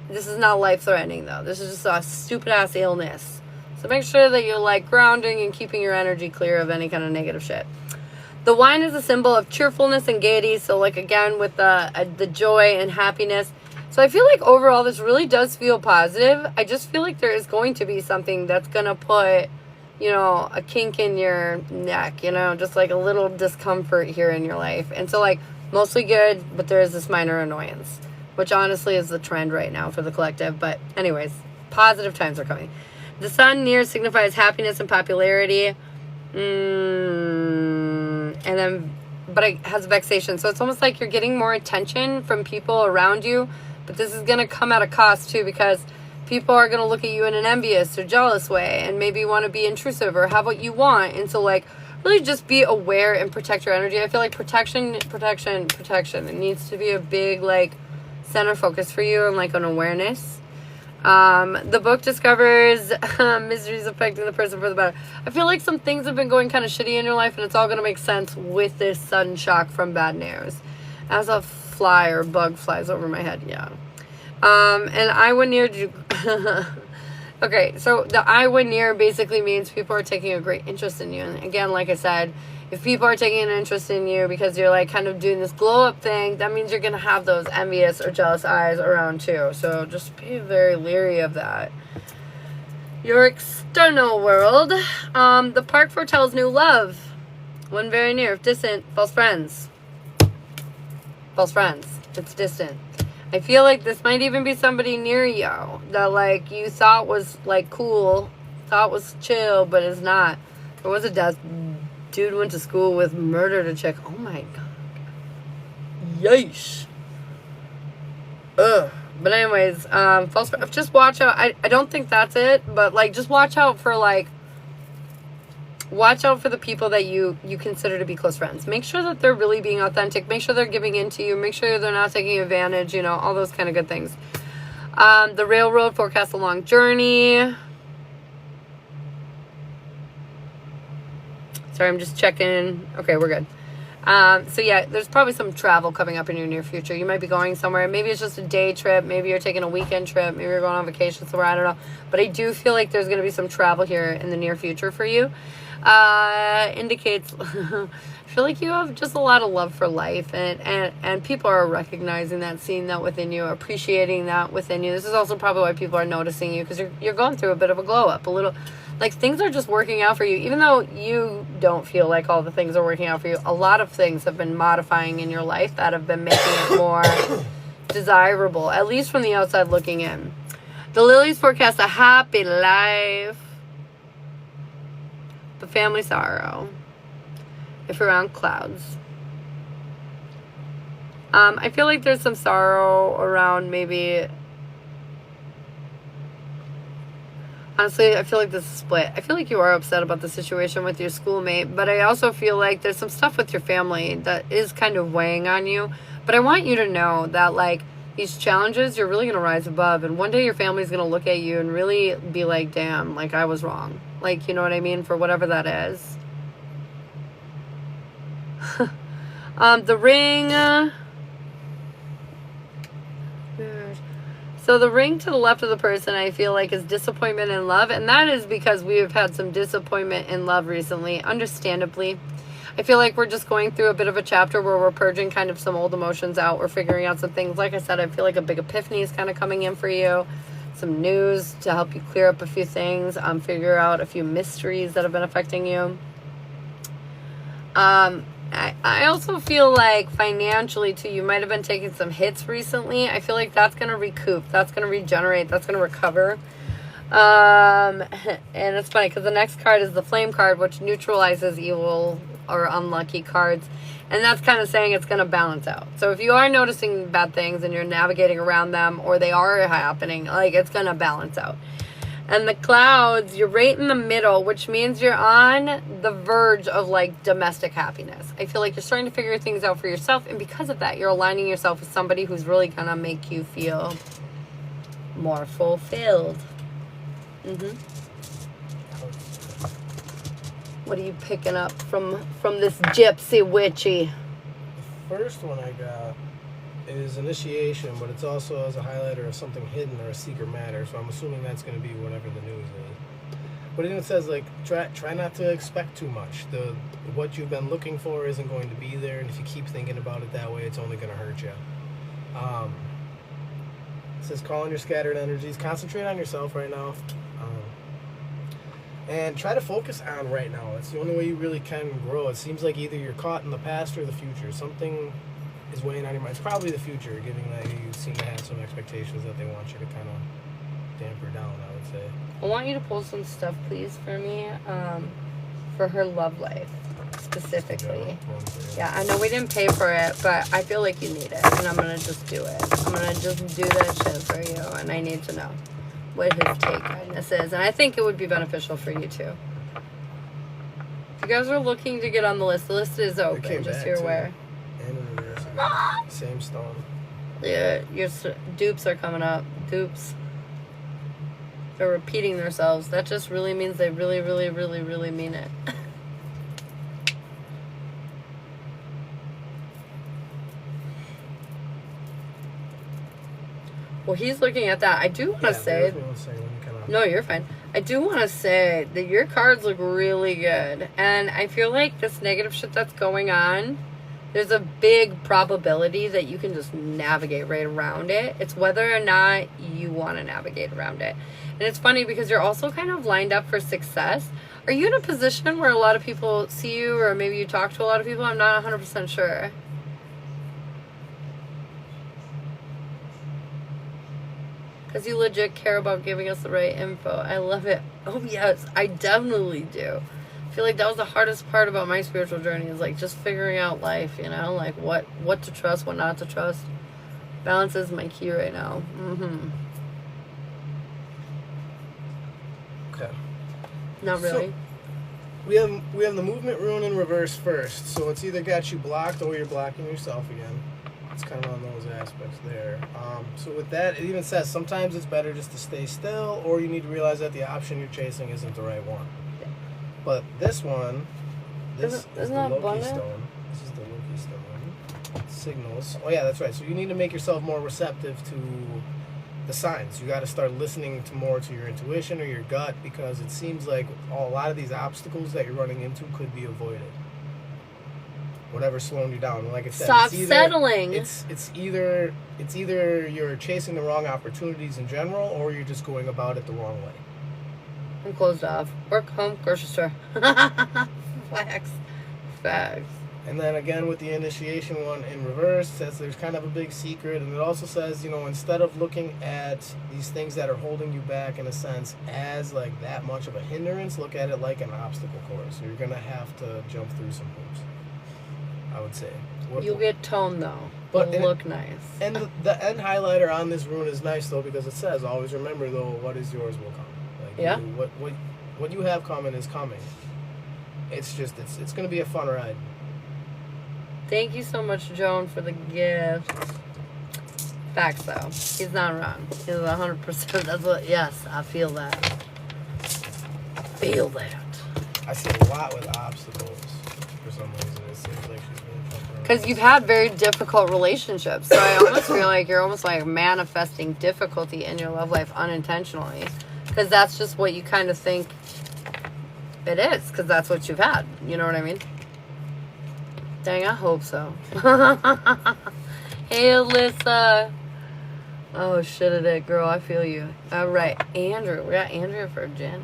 life-threatening though. This is just a stupid-ass illness. So make sure that you're like grounding and keeping your energy clear of any kind of negative shit. The wine is a symbol of cheerfulness and gaiety. So like again with the joy and happiness. So I feel like overall this really does feel positive. I just feel like there is going to be something that's going to put, you know, a kink in your neck, you know, just like a little discomfort here in your life. And so like mostly good, but there is this minor annoyance, which honestly is the trend right now for the collective. But anyways, positive times are coming. The sun near signifies happiness and popularity. But it has vexation. So it's almost like you're getting more attention from people around you. But this is going to come at a cost too, because people are going to look at you in an envious or jealous way and maybe want to be intrusive or have what you want. And so like really just be aware and protect your energy. I feel like protection. It needs to be a big like center focus for you and like an awareness. The book discovers miseries affecting the person for the better. I feel like some things have been going kind of shitty in your life, and it's all going to make sense with this sudden shock from bad news. As a fly or bug flies over my head, yeah. And I would near okay, so the I would near basically means people are taking a great interest in you. And again, like I said, if people are taking an interest in you because you're like kind of doing this glow up thing, that means you're going to have those envious or jealous eyes around too. So just be very leery of that. Your external world. The park foretells new love. One very near, if distant, false friends. False friends. It's distant. I feel like this might even be somebody near you that like you thought was like cool, thought was chill, but is not. There was a death. Dude went to school with, murdered a chick. Oh my god. Yeesh. Ugh. But anyways, false. Just watch out. I don't think that's it, but like just watch out for the people that you consider to be close friends. Make sure that they're really being authentic. Make sure they're giving in to you. Make sure they're not taking advantage, you know, all those kind of good things. The railroad forecasts a long journey. Sorry, I'm just checking. Okay, we're good. So yeah, there's probably some travel coming up in your near future. You might be going somewhere. Maybe it's just a day trip. Maybe you're taking a weekend trip. Maybe you're going on vacation somewhere. I don't know. But I do feel like there's going to be some travel here in the near future for you. Indicates, I feel like you have just a lot of love for life. And people are recognizing that, seeing that within you, appreciating that within you. This is also probably why people are noticing you, because you're going through a bit of a glow up. A little... Like, things are just working out for you. Even though you don't feel like all the things are working out for you, a lot of things have been modifying in your life that have been making it more desirable, at least from the outside looking in. The lilies forecast a happy life. The family sorrow. If you're around clouds. I feel like there's some sorrow around maybe... Honestly, I feel like this is split. I feel like you are upset about the situation with your schoolmate, but I also feel like there's some stuff with your family that is kind of weighing on you. But I want you to know that, like, these challenges, you're really going to rise above. And one day your family's going to look at you and really be like, damn, like, I was wrong. Like, you know what I mean? For whatever that is. The ring... So the ring to the left of the person, I feel like, is disappointment in love. And that is because we have had some disappointment in love recently, understandably. I feel like we're just going through a bit of a chapter where we're purging kind of some old emotions out. We're figuring out some things. Like I said, I feel like a big epiphany is kind of coming in for you. Some news to help you clear up a few things. Figure out a few mysteries that have been affecting you. I also feel like financially too, you might have been taking some hits recently. I feel like that's going to recoup. That's going to regenerate. That's going to recover. And it's funny because the next card is the flame card, which neutralizes evil or unlucky cards. And that's kind of saying it's going to balance out. So if you are noticing bad things and you're navigating around them, or they are happening, like, it's going to balance out. And the clouds, you're right in the middle, which means you're on the verge of, like, domestic happiness. I feel like you're starting to figure things out for yourself. And because of that, you're aligning yourself with somebody who's really going to make you feel more fulfilled. What are you picking up from this gypsy witchy? The first one I got is initiation, but it's also as a highlighter of something hidden or a secret matter. So I'm assuming that's going to be whatever the news is. But it even says like try not to expect too much. What you've been looking for isn't going to be there, and if you keep thinking about it that way, it's only going to hurt you. It says call on your scattered energies, concentrate on yourself right now, and try to focus on right now. It's the only way you really can grow. It seems like either you're caught in the past or the future. Something is weighing on your mind. It's probably the future, given that you seem to have some expectations that they want you to kind of damper down, I would say. I want you to pull some stuff, please, for me, for her love life, specifically. Yeah, I know we didn't pay for it, but I feel like you need it, and I'm going to just do it. I'm going to just do that shit for you, and I need to know what his take on this is, and I think it would be beneficial for you, too. If you guys are looking to get on the list is open, just so you're aware. Same stone. Yeah, your dupes are coming up. Dupes. They're repeating themselves. That just really means they really, really, really, really mean it. Well, he's looking at that. I do want to say... No, you're fine. I do want to say that your cards look really good. And I feel like this negative shit that's going on, there's a big probability that you can just navigate right around it. It's whether or not you want to navigate around it. And it's funny because you're also kind of lined up for success. Are you in a position where a lot of people see you, or maybe you talk to a lot of people? I'm not 100% sure. Because you legit care about giving us the right info. I love it. Oh, yes, I definitely do. I feel like that was the hardest part about my spiritual journey, is like just figuring out life, you know, like what to trust, what not to trust. Balance is my key right now. Okay. Not really. So, we have the movement rune in reverse first, so it's either got you blocked or you're blocking yourself again. It's kind of on those aspects there. So with that, it even says sometimes it's better just to stay still, or you need to realize that the option you're chasing isn't the right one. But this one, this is the Loki stone. This is the Loki stone. Signals. Oh yeah, that's right. So you need to make yourself more receptive to the signs. You got to start listening more to your intuition or your gut, because it seems like a lot of these obstacles that you're running into could be avoided. Whatever's slowing you down. Like I said, stop settling. It's either you're chasing the wrong opportunities in general, or you're just going about it the wrong way. I'm closed off. Work, home, grocery store. Facts. And then again with the initiation one in reverse, says there's kind of a big secret, and it also says, you know, instead of looking at these things that are holding you back in a sense as like that much of a hindrance, look at it like an obstacle course. So you're gonna have to jump through some hoops, I would say. You'll get toned though. But it'll look nice. And the end highlighter on this rune is nice though, because it says always remember though, what is yours will come. Like, yeah. What you have coming is coming. It's just it's gonna be a fun ride. Thank you so much, Joan, for the gift. Facts though. He's not wrong. He's 100%. That's what. Yes, I feel that. Feel that. I see a lot with obstacles for some reason. It seems like she's really fucking around. Because you've had very difficult relationships, so I almost feel like you're almost like manifesting difficulty in your love life unintentionally, because that's just what you kind of think it is, because that's what you've had. You know what I mean? Dang, I hope so. Hey, Alyssa. Oh, shit at it, girl. I feel you. All right, Andrew. We got Andrea for Jen.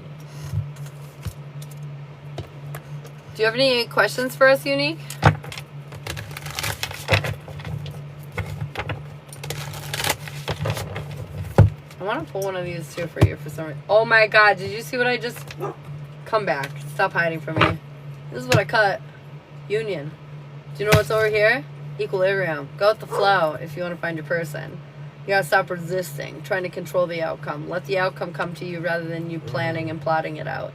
Do you have any questions for us, Unique? I want to pull one of these too for you for some reason. Oh my God, did you see what I just... Come back. Stop hiding from me. This is what I cut. Union. Do you know what's over here? Equilibrium. Go with the flow if you want to find your person. You gotta stop resisting, trying to control the outcome. Let the outcome come to you rather than you planning and plotting it out.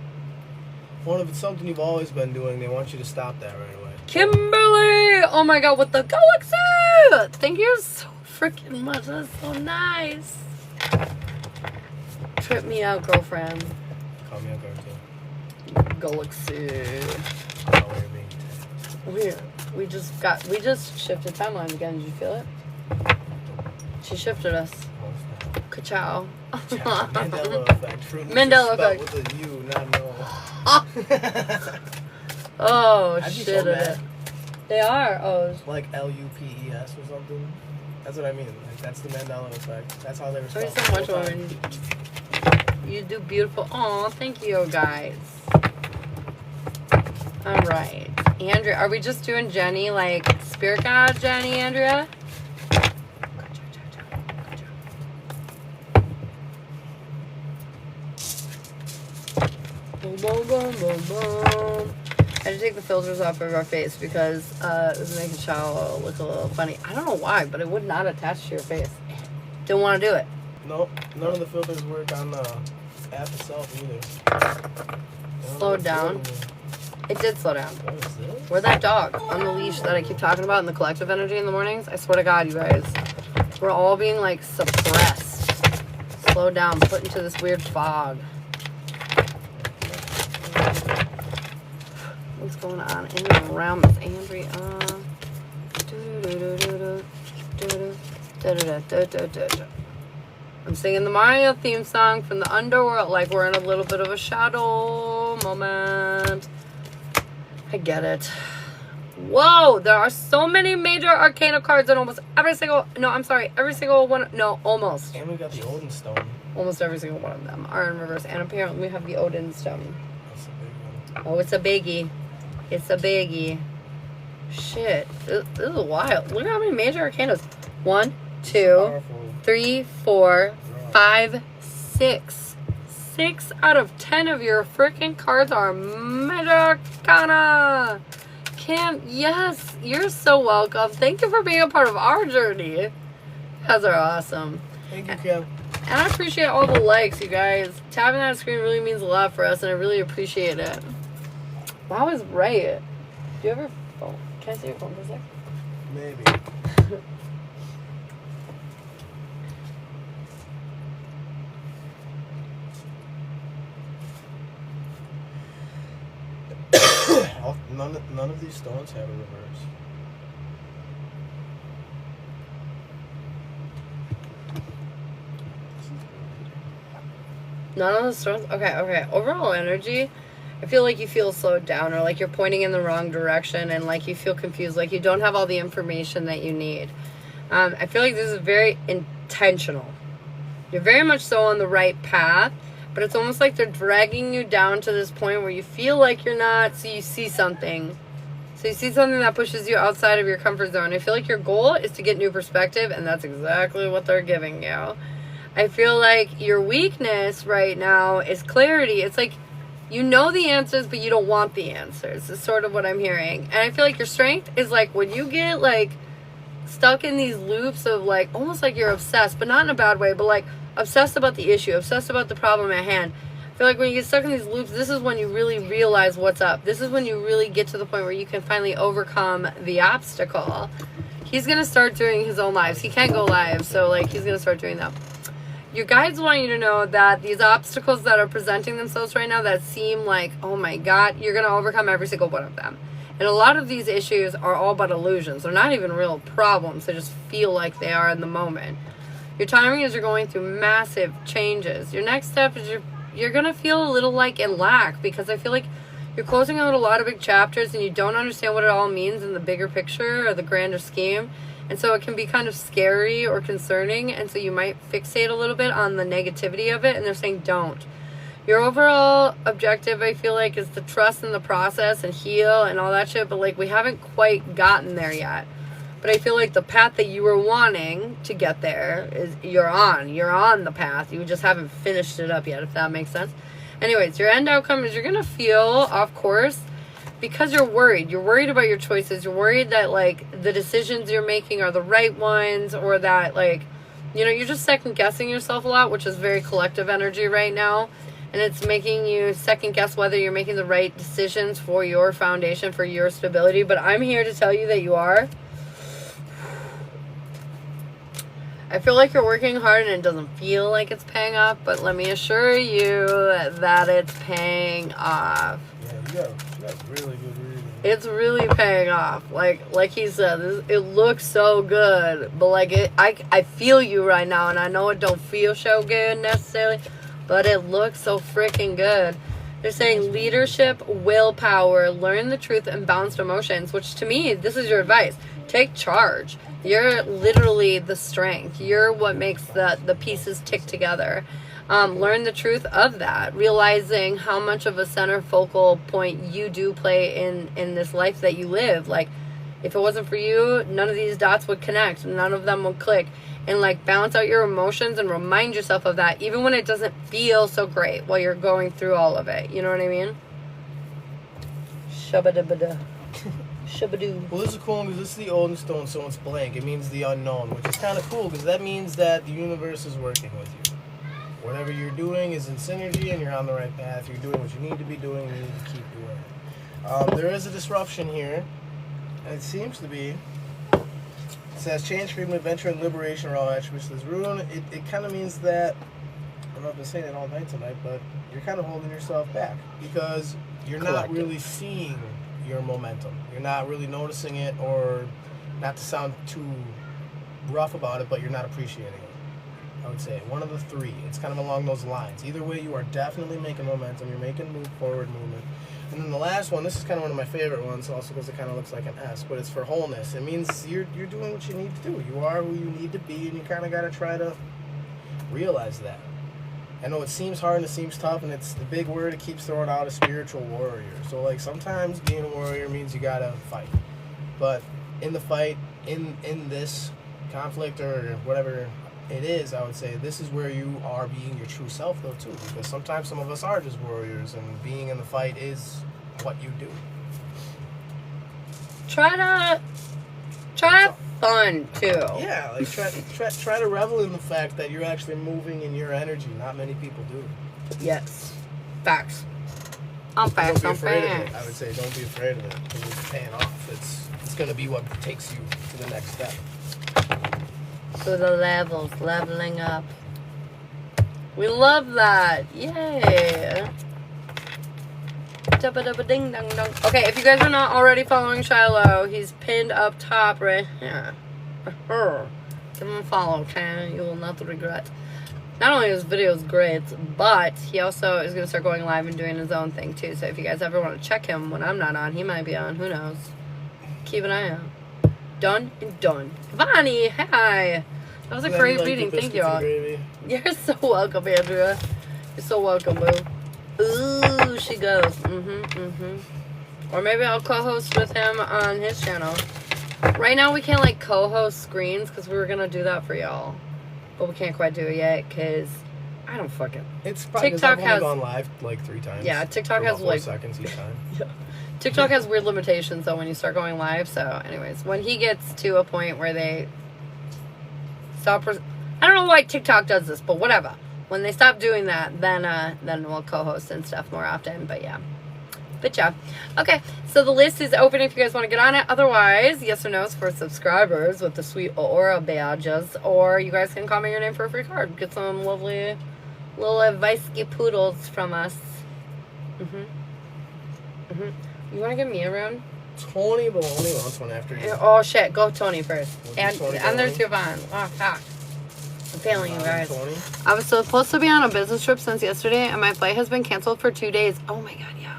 Well, if it's something you've always been doing, they want you to stop that right away. Kimberly! Oh my God, with the galaxy! Thank you so freaking much. That's so nice. Trip me out, girlfriend. Call me out, girl, too. Galaxy. Oh, we're being tagged. We just shifted timelines again. Did you feel it? She shifted us. Ka-chow. Mandela effect. Mandela effect. With a U, not no. Oh, I'd be shit. so mad. They are. Oh. Like Lupes or something. That's what I mean. Like, that's the Mandela effect. That's how they were Thank spelled. you so much, woman. You do beautiful. Oh, thank you, guys. All right. Andrea, are we just doing Jenny, like Spirit God Jenny, Andrea? Boom, boom, boom, boom, boom. I had to take the filters off of our face because it was making Shiloh look a little funny. I don't know why, but it would not attach to your face. Didn't want to do it. Nope, none of the filters work on the app itself either. Slowed down. It did slow down. What is this? We're that dog on the leash that I keep talking about in the collective energy in the mornings. I swear to God, you guys. We're all being, like, suppressed. Slowed down, put into this weird fog. What's going on in and around Miss Andrea? I'm singing the Mario theme song from the underworld, like we're in a little bit of a shadow moment. I get it. Whoa, there are so many major arcana cards in almost every single, every single one, no, almost. And we got the Odin Stone. Almost every single one of them are in reverse. And apparently we have the Odin Stone. That's a big one. Oh, it's a biggie. It's a biggie. Shit. This is wild. Look at how many major arcanas. 1, 2, Powerful. 3, 4, 5, 6. 6 out of 10 of your freaking cards are major arcana. Kim, yes, you're so welcome. Thank you for being a part of our journey. You guys are awesome. Thank you, Kim. And I appreciate all the likes, you guys. Tapping that screen really means a lot for us, and I really appreciate it. Wow is right. Do you ever... Oh, can I see your phone for a sec? Maybe. None of these stones have a reverse. None of the stones? Okay. Overall energy, I feel like you feel slowed down, or like you're pointing in the wrong direction, and like you feel confused, like you don't have all the information that you need. I feel like this is very intentional. You're very much so on the right path, but it's almost like they're dragging you down to this point where you feel like you're not, so you see something. So you see something that pushes you outside of your comfort zone. I feel like your goal is to get new perspective, and that's exactly what they're giving you. I feel like your weakness right now is clarity. It's like you know the answers, but you don't want the answers. Is sort of what I'm hearing. And I feel like your strength is like when you get like stuck in these loops of like almost like you're obsessed, but not in a bad way, but like obsessed about the issue, obsessed about the problem at hand. I feel like when you get stuck in these loops, this is when you really realize what's up. This is when you really get to the point where you can finally overcome the obstacle. He's going to start doing his own lives. He can't go live, so like he's going to start doing that. Your guides want you to know that these obstacles that are presenting themselves right now that seem like, oh my God, you're going to overcome every single one of them. And a lot of these issues are all but illusions. They're not even real problems. They just feel like they are in the moment. Your timing is you're going through massive changes. Your next step is you're going to feel a little like in lack, because I feel like you're closing out a lot of big chapters and you don't understand what it all means in the bigger picture or the grander scheme. And so it can be kind of scary or concerning, and so you might fixate a little bit on the negativity of it, and they're saying don't. Your overall objective, I feel like, is to trust in the process and heal and all that shit, but like we haven't quite gotten there yet. But I feel like the path that you were wanting to get there is you're on the path. You just haven't finished it up yet, if that makes sense. Anyways, your end outcome is you're going to feel off course because you're worried. You're worried about your choices. You're worried that, like, the decisions you're making are the right ones, or that, like, you know, you're just second guessing yourself a lot, which is very collective energy right now. And it's making you second guess whether you're making the right decisions for your foundation, for your stability. But I'm here to tell you that you are. I feel like you're working hard and it doesn't feel like it's paying off, but let me assure you that it's paying off. Yeah, You got really good reading. It's really paying off. Like he said, it looks so good. But like I feel you right now, and I know it don't feel so good necessarily, but it looks so freaking good. They're saying leadership, willpower, learn the truth, and balanced emotions, which to me, this is your advice. Take charge. You're literally the strength. You're what makes the pieces tick together. Learn the truth of that, realizing how much of a center focal point you do play in this life that you live. Like, if it wasn't for you, none of these dots would connect. None of them would click. And, like, balance out your emotions and remind yourself of that, even when it doesn't feel so great while you're going through all of it. You know what I mean? Shabba-dabba-da. Shabba-doo. Well, this is cool because this is the olden stone, so it's blank. It means the unknown, which is kind of cool because that means that the universe is working with you. Whatever you're doing is in synergy and you're on the right path. You're doing what you need to be doing. You need to keep doing it. There is a disruption here, and it seems to be. It says change, freedom, adventure, and liberation are all attributes to this rune. It kind of means that, I don't know if I've been saying it all night tonight, but you're kind of holding yourself back because you're not really seeing your momentum. You're not really noticing it, or not to sound too rough about it, but you're not appreciating it. I would say one of the three. It's kind of along those lines. Either way, you are definitely making momentum. You're making forward movement. And then the last one, this is kind of one of my favorite ones, also because it kind of looks like an S, but it's for wholeness. It means you're doing what you need to do. You are who you need to be, and you kind of got to try to realize that. I know it seems hard and it seems tough, and it's the big word it keeps throwing out, a spiritual warrior. So, like, sometimes being a warrior means you got to fight. But in the fight, in this conflict or whatever it is, I would say this is where you are being your true self, though, too, because sometimes some of us are just warriors, and being in the fight is what you do. Try fun too. Yeah, like try to revel in the fact that you're actually moving in your energy. Not many people do. Yes, facts. I'm facts. Don't be afraid of facts. it. I would say don't be afraid of it because it's paying off. It's going to be what takes you to the next step. To the levels, leveling up. We love that. Yay. Ding dong dong. Okay, if you guys are not already following Shiloh, he's pinned up top right here. Give him a follow, okay? You will not regret. Not only his videos great, but he also is going to start going live and doing his own thing too. So if you guys ever want to check him when I'm not on, he might be on. Who knows? Keep an eye out. Done and done. Vani, hi. That was a great reading. Thank you all. You're so welcome, Andrea. You're so welcome, boo. Ooh, she goes. Or maybe I'll co-host with him on his channel. Right now we can't like co-host screens because we were gonna do that for y'all, but we can't quite do it yet because I don't fucking. It's probably TikTok has gone live like 3 times. Yeah, TikTok has like 4 seconds each time. Yeah. TikTok has weird limitations though when you start going live. So, anyways, when he gets to a point where they stop, I don't know why TikTok does this, but whatever. When they stop doing that, then we'll co-host and stuff more often. But yeah. Good job. Okay, so the list is open if you guys want to get on it. Otherwise, yes or no's for subscribers with the sweet aura badges. Or you guys can comment your name for a free card. Get some lovely little advice poodles from us. You want to give me a round? Tony Baloney wants one after you. Oh, shit. Go Tony first. We'll And there's Yvonne. Oh, fuck. I'm failing you guys. Tony. I was supposed to be on a business trip since yesterday, and my flight has been canceled for 2 days. Oh, my God, yeah.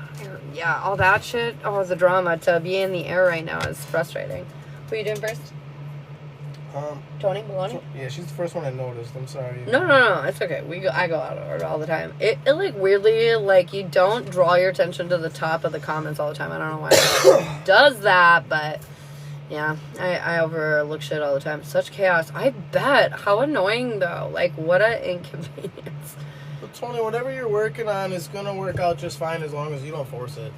Yeah, all that shit. Oh, the drama to be in the air right now is frustrating. Who are you doing first? Tony Maloney? Yeah, she's the first one I noticed. I'm sorry. No. It's okay. I go out of order all the time. It like weirdly, like you don't draw your attention to the top of the comments all the time. I don't know why it does that, but yeah, I overlook shit all the time. Such chaos. I bet. How annoying though. Like what an inconvenience. But Tony, whatever you're working on is gonna work out just fine as long as you don't force it.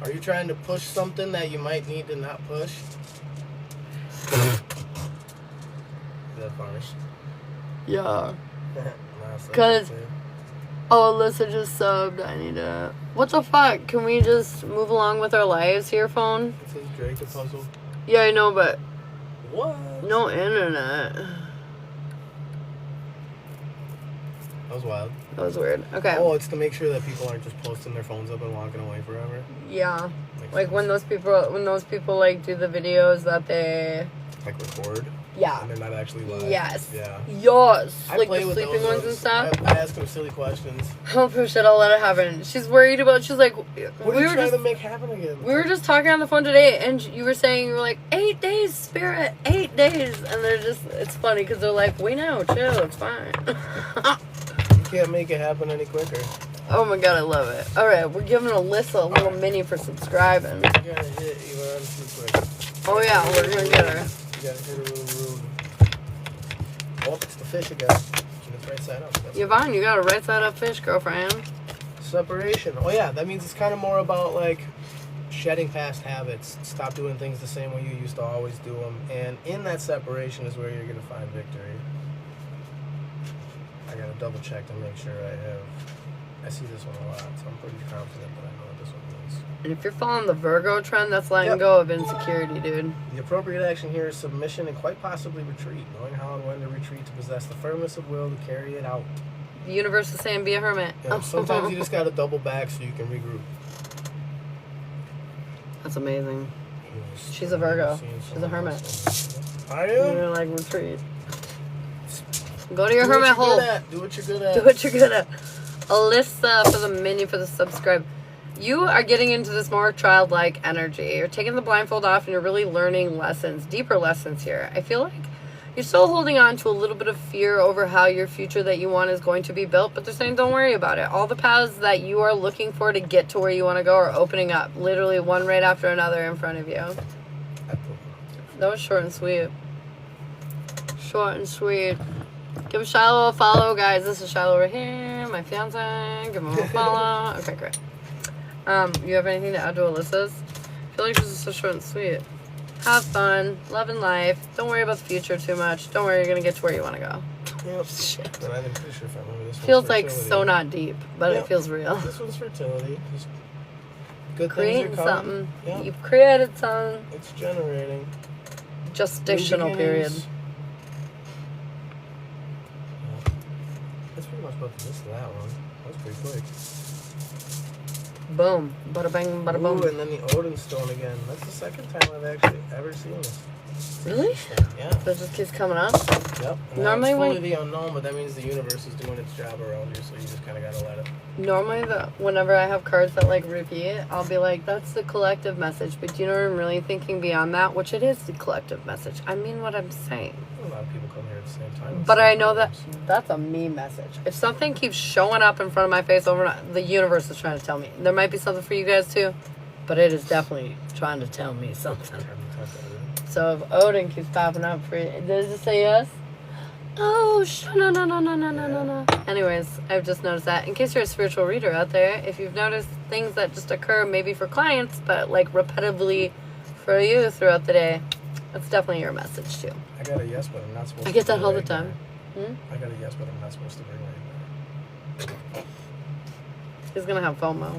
Are you trying to push something that you might need to not push? Is that funny? Yeah. Because, oh, Alyssa just subbed. I need to. What the fuck? Can we just move along with our lives here, phone? It says Drake the puzzle. Yeah, I know, but. What? No internet. That was wild. That was weird. Okay. Oh, it's to make sure that people aren't just posting their phones up and walking away forever. Yeah. Makes Like sense. when those people like do the videos that they Like record. yeah. And they're not actually live. Yes. Yeah. Yes. I Like play the with sleeping those ones and stuff. I ask them silly questions. Oh, for shit, I'll let it happen. She's worried about. She's like, What are you trying to make happen again? we were just talking on the phone today, and you were saying you were like 8 days, Spirit, 8 days, and they're just. It's funny because they're like, we know, chill, it's fine. You can't make it happen any quicker. Oh my god, I love it. All right, we're giving Alyssa a little mini for subscribing. You gotta hit Yvonne too quick. Oh yeah, we're gonna get her. You gotta hit her a little rude. Oh, it's the fish again. And it's right side up. That's Yvonne, you got a right side up fish, girlfriend. separation. Oh yeah, that means it's kind of more about like shedding past habits. Stop doing things the same way you used to always do them. And in that separation is where you're gonna find victory. I gotta double check to make sure I see this one a lot, so I'm pretty confident that I know what this one means. And if you're following the Virgo trend, that's letting Yep. go of insecurity, dude. The appropriate action here is submission and quite possibly retreat, knowing how and when to retreat to possess the firmness of will to carry it out. The universe is saying be a hermit. You know, sometimes you just gotta double back so you can regroup. That's amazing. She's a Virgo. She's a hermit. Are You're you? gonna like retreat. Go to your Do hermit what you're hole. good at. Do what you're good at. Do what you're good at. Alyssa for the mini for the subscribe. You are getting into this more childlike energy. You're taking the blindfold off and you're really learning lessons, deeper lessons here. I feel like you're still holding on to a little bit of fear over how your future that you want is going to be built, but they're saying don't worry about it. All the paths that you are looking for to get to where you want to go are opening up, literally one right after another in front of you. That was short and sweet. Short and sweet. Give Shiloh a follow, guys. This is Shiloh over here, my fiance. Give him a follow. Okay, great. You have anything to add to Alyssa's? I feel like this is so short and sweet. Have fun, love and life. Don't worry about the future too much. Don't worry, you're gonna get to where you want to go. Yep. Shit. And I'm pretty sure if I remember this Feels one's like fertility. so not deep, but Yep. it feels real. This one's fertility. Just good Creating things are coming. something. Yep. You've created something. It's generating. Gestational New period. beginnings. Yeah. That's pretty much what this to that one. That was pretty quick. Boom. Bada bang, bada boom. Ooh, and then the Odin stone again. That's the second time I've actually ever seen this. Really? Yeah. That just keeps coming up? Yep. And Normally it's when- fully the unknown, but that means the universe is doing its job around you, so you just kind of gotta let it. Normally, whenever I have cards that like repeat, I'll be like, "That's the collective message." But do you know what I'm really thinking beyond that? Which it is the collective message. I mean what I'm saying. A lot of people come here at the same time. But I know that that's a me message. If something keeps showing up in front of my face over and over, the universe is trying to tell me. There might be something for you guys too, but it is definitely trying to tell me something. So if Odin keeps popping up for you, does it say yes? Oh, no. Anyways, I've just noticed that. In case you're a spiritual reader out there, if you've noticed things that just occur maybe for clients, but like repetitively for you throughout the day, that's definitely your message too. I got a yes, but I'm not supposed to. I get that bring all the right time. now. I got a yes, but I'm not supposed to bring right He's gonna have FOMO. now.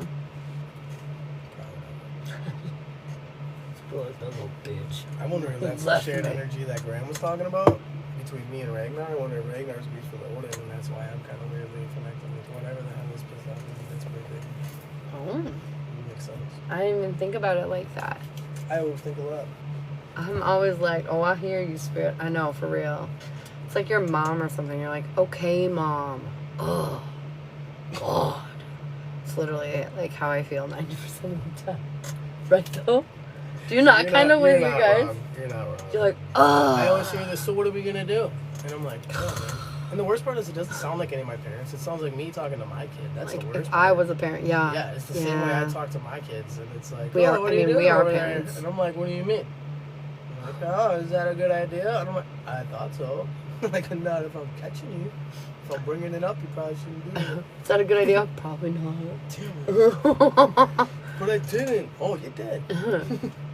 That little bitch. I wonder if that's the Left shared me. energy that Graham was talking about between me and Ragnar. I wonder if Ragnar's beats for the Odin, and that's why I'm kind of weirdly connected with whatever the hell this pissed off me. That's pretty big. Oh, It makes sense. I didn't even think about it like that. I always think a lot. I'm always like, oh, I hear you, spirit. I know, for real. It's like your mom or something. You're like, okay, mom. Oh, God. It's literally like how I feel 90% of the time. Right, though? Do you not kind of with you guys? Wrong. You're not wrong. You're like, oh. I always hear this, so what are we going to do? And I'm like, oh, man. And the worst part is it doesn't sound like any of my parents. It sounds like me talking to my kid. That's Like, the worst if part. I was a parent, yeah. Yeah, it's the same way I talk to my kids. And it's like, We oh, are- what I are you mean, we doing are over there? parents. And I'm like, what do you mean? I'm like, oh, is that a good idea? And I'm like, I thought so. Like, not if I'm catching you. If I'm bringing it up, you probably shouldn't do it. Is that a good idea? Probably not. Damn it. But I didn't. Oh, you did.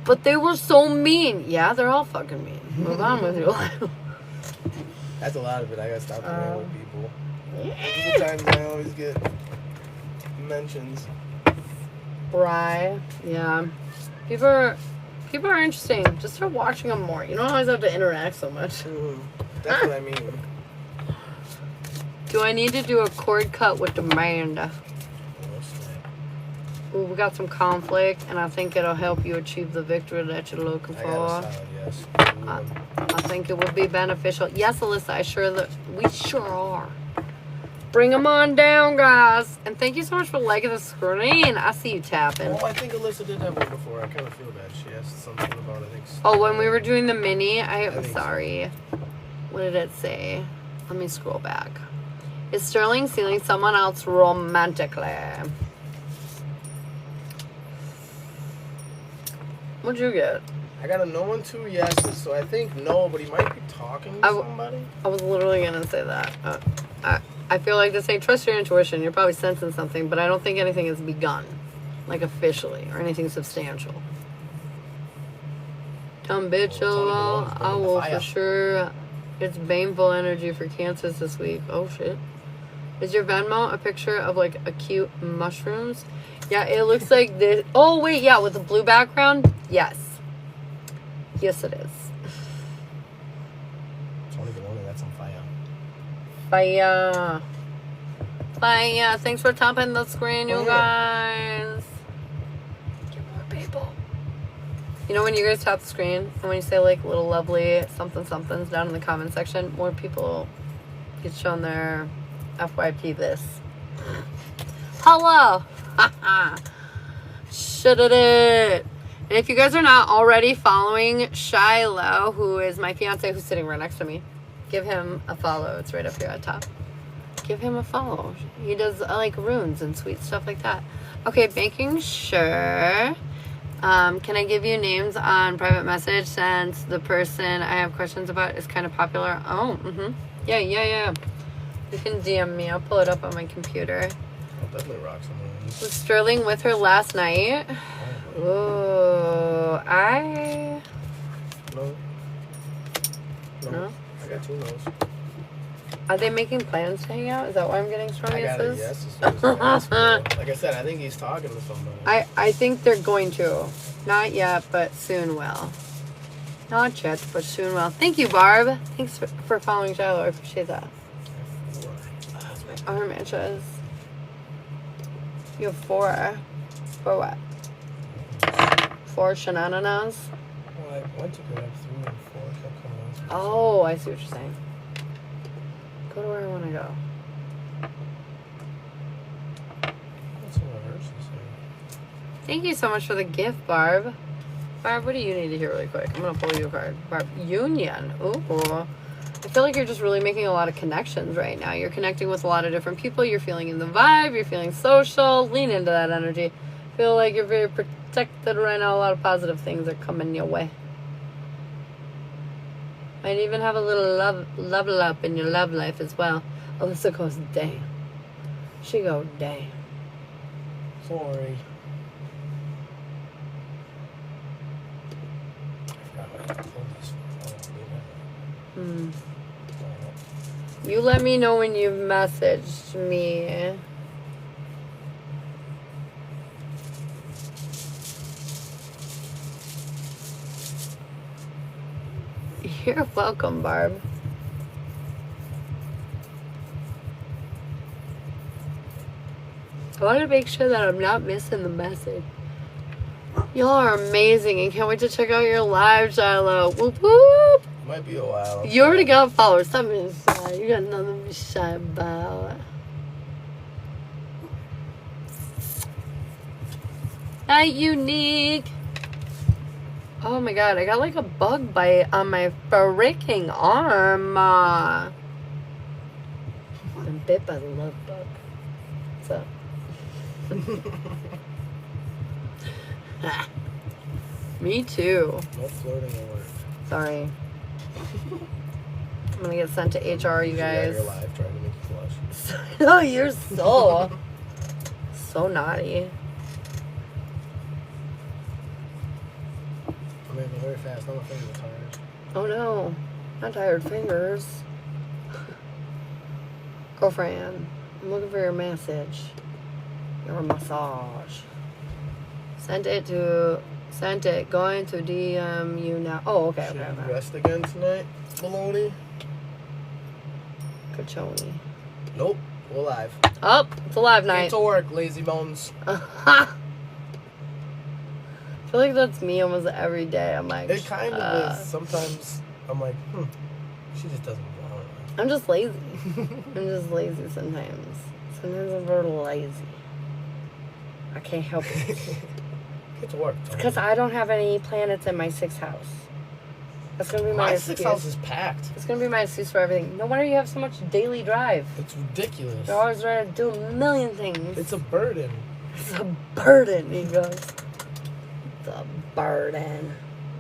But they were so mean. Yeah, they're all fucking mean. Move on with your life. That's a lot of it. I gotta stop playing with people. Those are the times I always get mentions. Right. Yeah. People are interesting. Just start watching them more. You don't always have to interact so much. That's what I mean. Do I need to do a cord cut with demand? Ooh, we got some conflict, and I think it'll help you achieve the victory that you're looking for. I got a solid yes. I think it would be beneficial. Yes, Alyssa, we sure are. Bring them on down, guys. And thank you so much for liking the screen. I see you tapping. Oh, I think Alyssa did have one before. I kind of feel bad. She asked something about, I think. Oh, when we were doing the mini, I'm think sorry. What did it say? Let me scroll back. Is Sterling seeing someone else romantically? What'd you get? I got a no and 2 yeses, so I think no, but he might be talking to somebody. I was literally going to say that. I feel like to say trust your intuition. You're probably sensing something, but I don't think anything has begun, like officially, or anything substantial. Dumb bitch, lol. I will for sure. It's baneful energy for cancers this week. Oh shit. Is your Venmo a picture of like acute mushrooms? Yeah, it looks like this. Oh wait, yeah, with the blue background. Yes. Yes, it is. Tony Galone, that's on fire. Fire. Fire. Thanks for tapping the screen, you guys. Get more people. You know when you guys tap the screen and when you say like little lovely something somethings down in the comment section, more people get shown their FYP this. Hello. Should it. And if you guys are not already following Shiloh, who is my fiance who's sitting right next to me, give him a follow. It's right up here at top. Give him a follow. He does like runes and sweet stuff like that. Okay, making sure. Can I give you names on private message since the person I have questions about is kind of popular? Oh, yeah. You can DM me. I'll pull it up on my computer. I'll definitely rock some of these. Was Sterling with her last night? Oh, No? I got 2 no's. Are they making plans to hang out? Is that why I'm getting strong I got a yeses? yes as soon as I asked. Like I said, I think he's talking to somebody. I think they're going to. Not yet, but soon will. Not yet, but soon will. Thank you, Barb. Thanks for following Shiloh. I appreciate that. My arm itches. You have 4. For what? 4 shenanigans? Well, I went to grab 3 and 4. Kept coming on. Oh, I see what you're saying. Go to where I want to go. What's in reverse this here? Thank you so much for the gift, Barb. Barb, what do you need to hear really quick? I'm going to pull you a card. Barb, Union. Ooh. I feel like you're just really making a lot of connections right now. You're connecting with a lot of different people. You're feeling in the vibe. You're feeling social. Lean into that energy. Feel like you're very protected right now. A lot of positive things are coming your way. Might even have a little level up in your love life as well. Alyssa goes, damn. She go, damn. Sorry. I forgot what I told this one. You let me know when you've messaged me. You're welcome, Barb. I want to make sure that I'm not missing the message. Y'all are amazing and can't wait to check out your live, Shiloh. Whoop whoop. Might be a while. You already got followers. Stop being shy. You got nothing to be shy about. Not unique. Oh my god, I got like a bug bite on my freaking arm. I'm bit by the love bug. What's up? Me too. No flirting alert. Sorry. I'm gonna get sent to HR, you guys. You're live trying to make you flush. Oh, you're so naughty. I'm moving very fast. Now my fingers are tired. Oh no, not tired fingers. Girlfriend, I'm looking for your message. Your massage. Sent it. Going to DM you now. Oh, okay. Should Okay. I rest again tonight, Baloney? Cachoni. Nope. We're live. Oh, it's a live night. Get to work, lazy bones. I feel like that's me almost every day. I'm like, It kind of is. Sometimes I'm like, she just doesn't want it. I'm just lazy. I'm just lazy sometimes. Sometimes I'm a little lazy. I can't help it. Get to work. It's because I don't have any planets in my sixth house. That's going to be my excuse. Sixth house is packed. It's going to be my excuse for everything. No wonder you have so much daily drive. It's ridiculous. You're always ready to do a million things. It's a burden. It's a burden, he goes. It's a burden.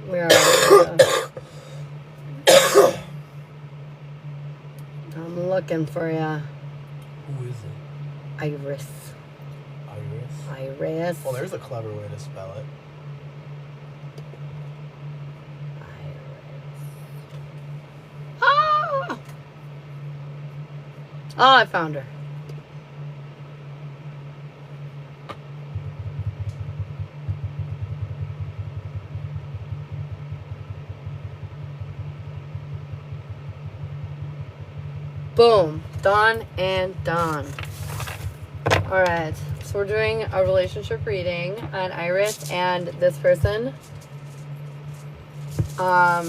Where are you? I'm looking for you. Who is it? Iris. Iris. Well, there's a clever way to spell it. Ah! Oh, I found her. Boom. Done and done. All right. So we're doing a relationship reading on Iris and this person. I'll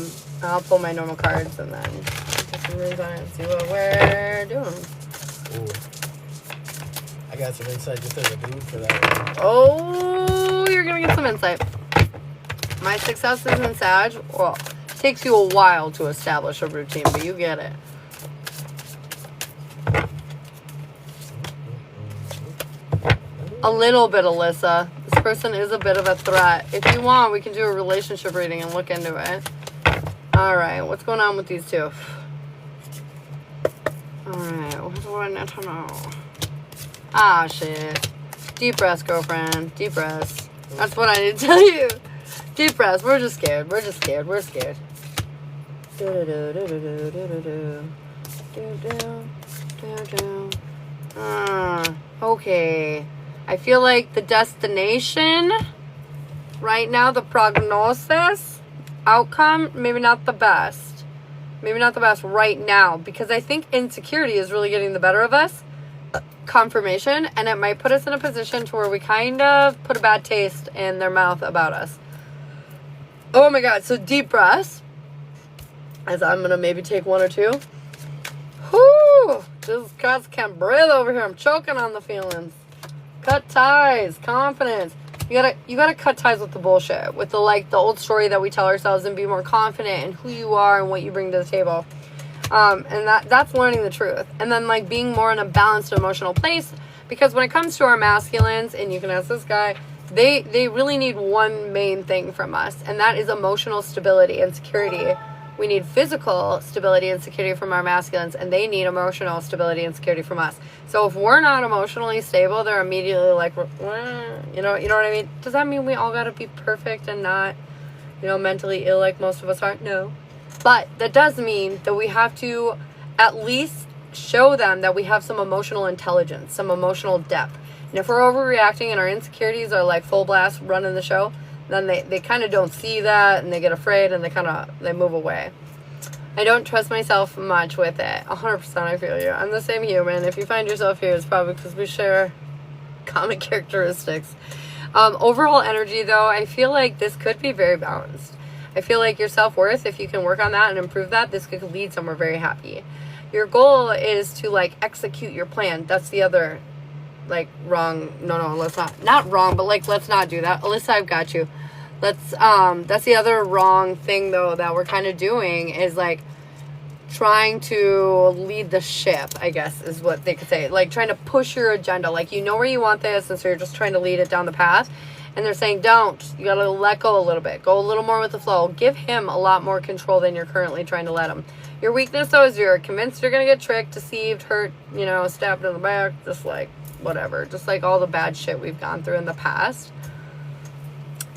pull my normal cards and then put some reads on it and see what we're doing. Ooh. I got some insight just as a dude for that one. Oh, you're gonna get some insight. My sixth house is in Sag. Well, it takes you a while to establish a routine, but you get it. A little bit, Alyssa. This person is a bit of a threat. If you want, we can do a relationship reading and look into it. Alright, what's going on with these two? Alright, what do I need to know? Ah, shit. Deep breaths, girlfriend. Deep breaths. That's what I need to tell you. Deep breaths. We're just scared. We're just scared. We're scared. Okay. I feel like the destination right now, the prognosis, outcome, maybe not the best. Maybe not the best right now, because I think insecurity is really getting the better of us. Confirmation, and it might put us in a position to where we kind of put a bad taste in their mouth about us. Oh my God, so deep breaths. As I'm going to maybe take one or two. Whoo! Just cause can't breathe over here. I'm choking on the feelings. Cut ties, confidence. You gotta cut ties with the bullshit, with the old story that we tell ourselves, and be more confident in who you are and what you bring to the table. And that's learning the truth. And then being more in a balanced emotional place, because when it comes to our masculines, and you can ask this guy, they really need one main thing from us, and that is emotional stability and security. We need physical stability and security from our masculines, and they need emotional stability and security from us. So if we're not emotionally stable, they're immediately like, you know what I mean? Does that mean we all gotta be perfect and not, mentally ill like most of us are? No. But that does mean that we have to at least show them that we have some emotional intelligence, some emotional depth. And if we're overreacting and our insecurities are like full blast running the show, then they kind of don't see that, and they get afraid, and they move away. I don't trust myself much with it. 100% I feel you. I'm the same human. If you find yourself here, it's probably because we share common characteristics. Overall energy, though, I feel like this could be very balanced. I feel like your self-worth, if you can work on that and improve that, this could lead somewhere very happy. Your goal is to, execute your plan. That's the other, wrong. No, let's not wrong, but, let's not do that. Alyssa, I've got you. That's the other wrong thing, though, that we're kind of doing is, trying to lead the ship, I guess, is what they could say. Trying to push your agenda. You know where you want this, and so you're just trying to lead it down the path. And they're saying, don't. You got to let go a little bit. Go a little more with the flow. Give him a lot more control than you're currently trying to let him. Your weakness, though, is you're convinced you're going to get tricked, deceived, hurt, stabbed in the back, just, whatever. Just, all the bad shit we've gone through in the past.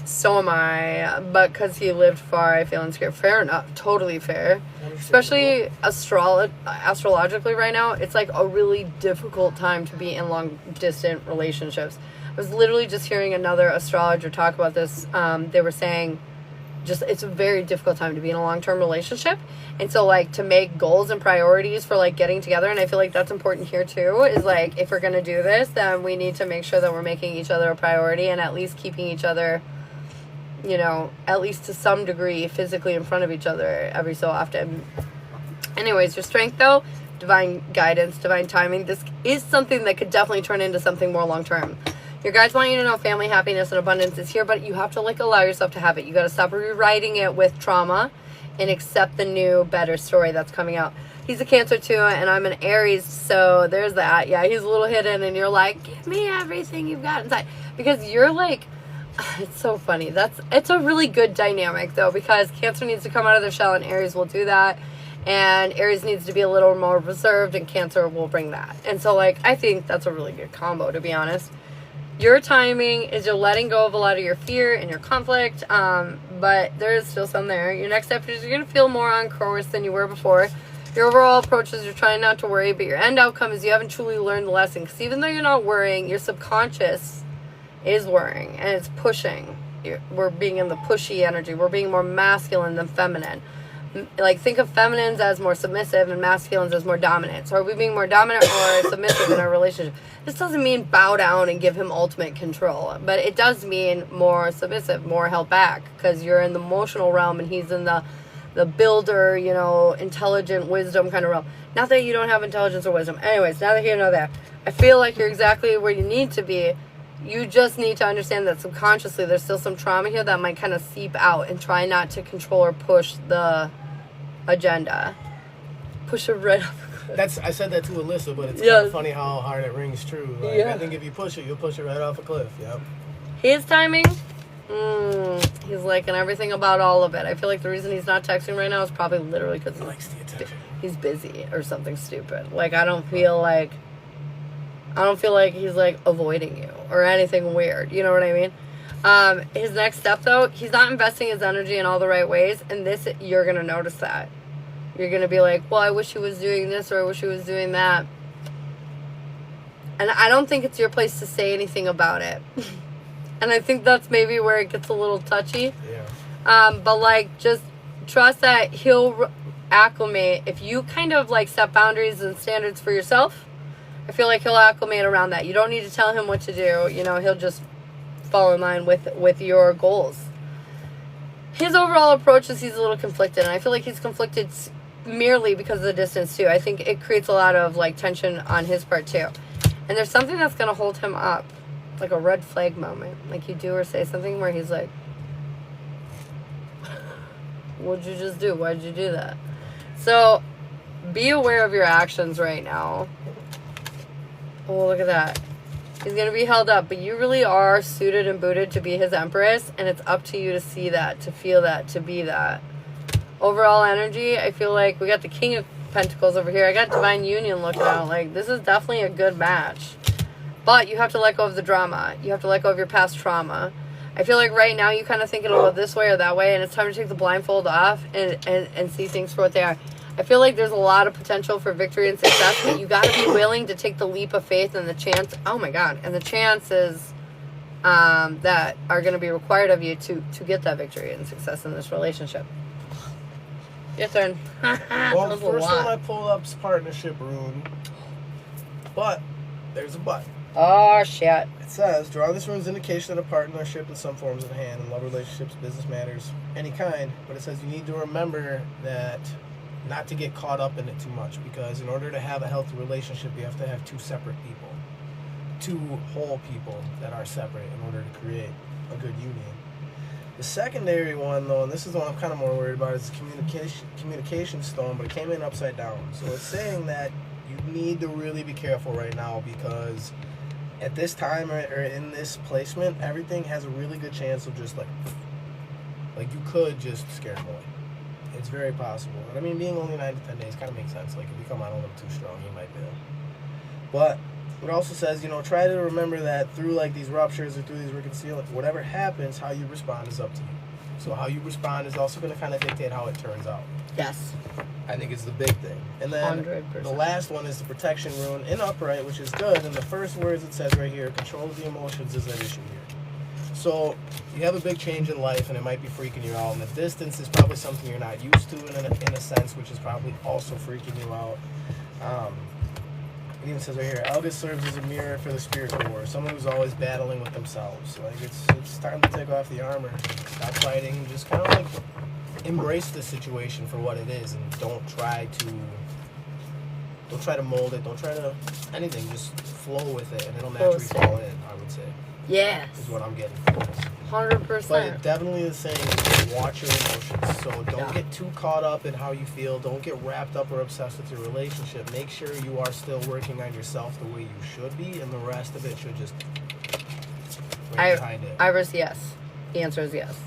So am I, but because he lived far, I feel insecure. Fair enough, totally fair. Especially astrologically right now, it's a really difficult time to be in long distant relationships. I was literally just hearing another astrologer talk about this. They were saying it's a very difficult time to be in a long-term relationship. And so, like, to make goals and priorities for, like, getting together, and I feel like that's important here, too, is, like, if we're going to do this, then we need to make sure that we're making each other a priority and at least keeping each other, you know, at least to some degree, physically in front of each other every so often. Anyways, your strength, though, divine guidance, divine timing, this is something that could definitely turn into something more long-term. Your guides want you to know family, happiness, and abundance is here, but you have to, like, allow yourself to have it. You got to stop rewriting it with trauma and accept the new, better story that's coming out. He's a Cancer, too, and I'm an Aries, so there's that. Yeah, he's a little hidden, and you're like, give me everything you've got inside. Because you're, like, it's so funny. It's a really good dynamic, though, because Cancer needs to come out of their shell, and Aries will do that. And Aries needs to be a little more reserved, and Cancer will bring that. And so, like, I think that's a really good combo, to be honest. Your timing is you're letting go of a lot of your fear and your conflict, but there is still some there. Your next step is you're going to feel more on course than you were before. Your overall approach is you're trying not to worry, but your end outcome is you haven't truly learned the lesson. Because even though you're not worrying, your subconscious is worrying, and it's pushing. We're being in the pushy energy. We're being more masculine than feminine. Like, think of feminines as more submissive and masculines as more dominant. So are we being more dominant or submissive in our relationship? This doesn't mean bow down and give him ultimate control, but it does mean more submissive, more held back, because you're in the emotional realm and he's in the builder, you know, intelligent wisdom kind of realm. Not that you don't have intelligence or wisdom. Anyways, now that you know that, I feel like you're exactly where you need to be. You just need to understand that subconsciously there's still some trauma here that might kind of seep out, and try not to control or push the agenda. Push it right up. I said that to Alyssa, but it's kind of funny how hard it rings true. Like, I think if you push it, you'll push it right off a cliff. Yep. His timing, he's liking everything about all of it. I feel like the reason he's not texting right now is probably literally because he likes the attention. He's busy or something stupid. Like, I don't feel like he's, like, avoiding you or anything weird. You know what I mean? His next step, though, he's not investing his energy in all the right ways, and this, you're going to notice that. You're going to be like, well, I wish he was doing this, or I wish he was doing that. And I don't think it's your place to say anything about it. And I think that's maybe where it gets a little touchy. Yeah. But, like, just trust that he'll acclimate. If you kind of, like, set boundaries and standards for yourself, I feel like he'll acclimate around that. You don't need to tell him what to do. You know, he'll just fall in line with your goals. His overall approach is he's a little conflicted, and I feel like he's conflicted merely because of the distance, too. I think it creates a lot of, like, tension on his part, too. And there's something that's going to hold him up. It's like a red flag moment. Like, you do or say something where he's like, what'd you just do? Why'd you do that? So, be aware of your actions right now. Oh, look at that. He's going to be held up, but you really are suited and booted to be his empress, and it's up to you to see that, to feel that, to be that. Overall energy, I feel like we got the King of Pentacles over here. I got Divine Union looking out. Like, this is definitely a good match. But you have to let go of the drama. You have to let go of your past trauma. I feel like right now you kind of think it'll go this way or that way, and it's time to take the blindfold off and see things for what they are. I feel like there's a lot of potential for victory and success, but you got to be willing to take the leap of faith and the chance. Oh my God! And the chances that are going to be required of you to get that victory and success in this relationship. Your turn. Well, the first one I pulled up is partnership rune, but there's a but. Oh shit! It says, draw this rune's indication of a partnership in some forms of the hand, in love relationships, business matters, any kind. But it says you need to remember that not to get caught up in it too much, because in order to have a healthy relationship, you have to have two separate people, two whole people that are separate in order to create a good union. The secondary one, though, and this is the one I'm kind of more worried about, is communication stone, but it came in upside down. So it's saying that you need to really be careful right now, because at this time or in this placement, everything has a really good chance of just like you could just scare them away. It's very possible. And I mean, being only 9 to 10 days kind of makes sense. Like, if you come out a little too strong, you might be able. But it also says, you know, try to remember that through, like, these ruptures or through these reconciliations, whatever happens, how you respond is up to you. So how you respond is also going to kind of dictate how it turns out. Yes. I think it's the big thing. And then 100%. The last one is the protection rune in upright, which is good. And the first words it says right here, control of the emotions is at issue here. So you have a big change in life, and it might be freaking you out. And the distance is probably something you're not used to in a sense, which is probably also freaking you out. It even says right here, August serves as a mirror for the spiritual war. Someone who's always battling with themselves. Like it's time to take off the armor, stop fighting, and just kind of like embrace the situation for what it is, and don't try to mold it. Don't try to anything. Just flow with it, and it'll naturally fall in. I would say. Yes. Is what I'm getting from this. 100%. But it definitely is saying watch your emotions. So don't get too caught up in how you feel. Don't get wrapped up or obsessed with your relationship. Make sure you are still working on yourself the way you should be, and the rest of it should just behind it. Iris, yes. The answer is yes.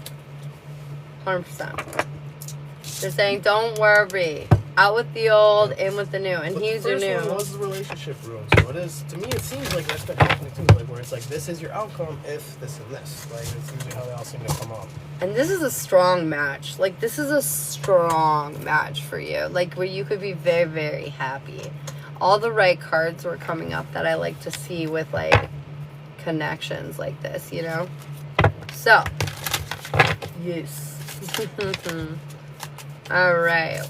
100%. They're saying don't worry. Out with the old, in with the new, and he's your new. The first one was the relationship room, so it is. To me, it seems like that's been happening too, like where it's like this is your outcome if this and this. Like it's usually how they all seem to come up. And this is a strong match. Like this is a strong match for you. Like where you could be very, very happy. All the right cards were coming up that I like to see with like connections like this, you know. So, yes. All right.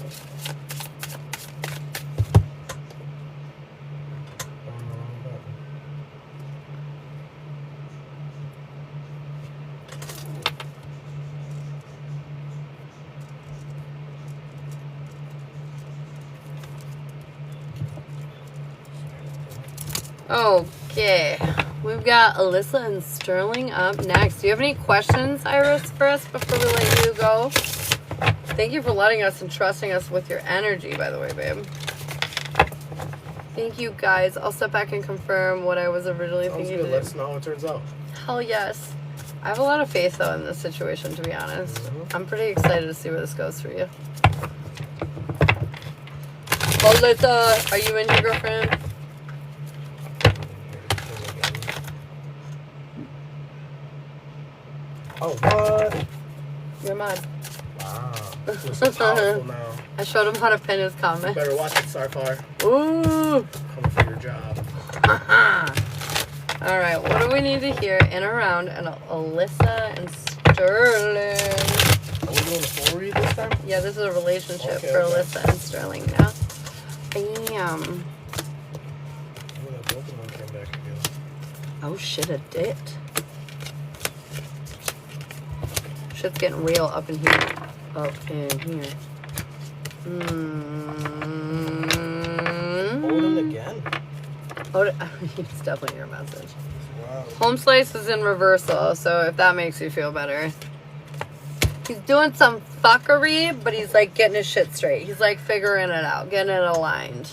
Okay, we've got Alyssa and Sterling up next. Do you have any questions, Iris, for us before we let you go? Thank you for letting us and trusting us with your energy, by the way, babe. Thank you, guys. I'll step back and confirm what I was originally thinking to do. Let us know how it turns out. Hell yes. I have a lot of faith, though, in this situation, to be honest. I'm pretty excited to see where this goes for you. Alyssa, are you in here, girlfriend? Oh, what? You're mad. Wow. You're so powerful now. I showed him how to pin his comment. You better watch it, Sarfar. Ooh. Coming for your job. Alright, what do we need to hear in a round? And Alyssa and Sterling. Are we doing the full read this time? Yeah, this is a relationship for Alyssa and Sterling now. Bam. Oh shit, it did. Shit's getting real up in here. Up in here. Hold it again? Oh, it's definitely your message. Wow. Home slice is in reversal, so if that makes you feel better. He's doing some fuckery, but he's like getting his shit straight. He's like figuring it out, getting it aligned.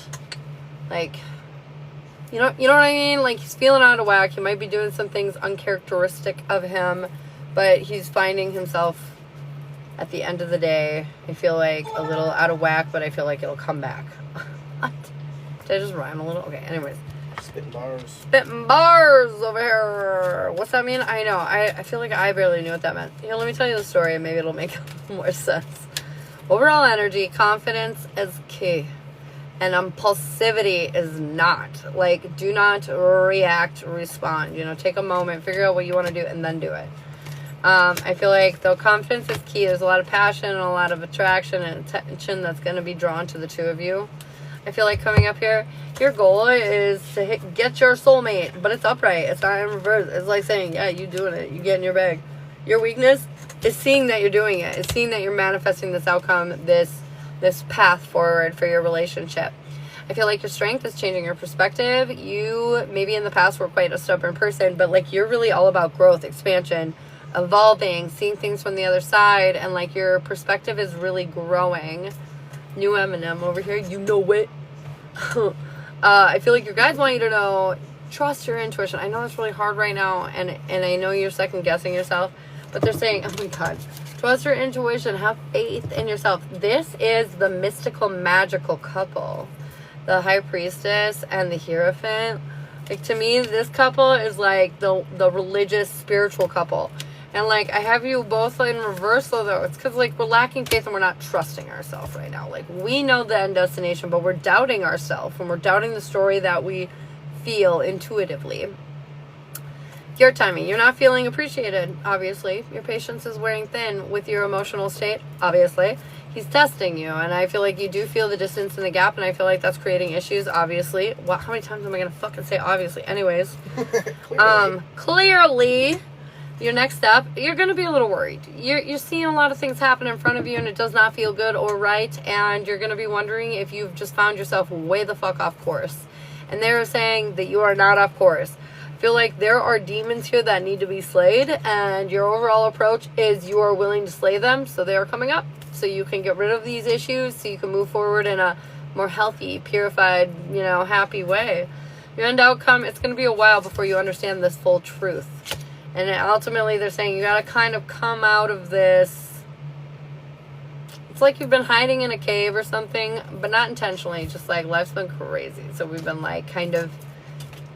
Like, you know what I mean? Like he's feeling out of whack. He might be doing some things uncharacteristic of him, but he's finding himself at the end of the day. I feel like a little out of whack, but I feel like it'll come back. Did I just rhyme a little? Okay, anyways. Spitting bars. Spitting bars over here. What's that mean? I know. I feel like I barely knew what that meant. Here, let me tell you the story and maybe it'll make more sense. Overall energy, confidence is key. And impulsivity is not. Like, do not react, respond. You know, take a moment, figure out what you want to do, and then do it. I feel like, though confidence is key, there's a lot of passion and a lot of attraction and attention that's going to be drawn to the two of you. I feel like coming up here, your goal is to get your soulmate, but it's upright. It's not in reverse. It's like saying, yeah, you doing it. You get in your bag. Your weakness is seeing that you're doing it. It's seeing that you're manifesting this outcome, this path forward for your relationship. I feel like your strength is changing your perspective. You maybe in the past were quite a stubborn person, but like you're really all about growth, expansion, evolving, seeing things from the other side, and like your perspective is really growing. New Eminem over here, you know it. I feel like your guys want you to know, trust your intuition. I know it's really hard right now, and I know you're second guessing yourself, but they're saying, oh my God, trust your intuition, have faith in yourself. This is the mystical, magical couple, the High Priestess and the Hierophant. Like to me, this couple is like the religious, spiritual couple. And, like, I have you both in reversal, though. It's because, like, we're lacking faith and we're not trusting ourselves right now. Like, we know the end destination, but we're doubting ourselves. And we're doubting the story that we feel intuitively. Your timing. You're not feeling appreciated, obviously. Your patience is wearing thin with your emotional state, obviously. He's testing you, and I feel like you do feel the distance and the gap, and I feel like that's creating issues, obviously. What? How many times am I going to fucking say obviously? Anyways. Clearly, your next step, you're going to be a little worried. You're seeing a lot of things happen in front of you, and it does not feel good or right, and you're going to be wondering if you've just found yourself way the fuck off course. And they're saying that you are not off course. I feel like there are demons here that need to be slayed, and your overall approach is you are willing to slay them, so they are coming up. So you can get rid of these issues, so you can move forward in a more healthy, purified, happy way. Your end outcome, it's going to be a while before you understand this full truth. And ultimately, they're saying you got to kind of come out of this. It's like you've been hiding in a cave or something, but not intentionally. Just like life's been crazy. So we've been like kind of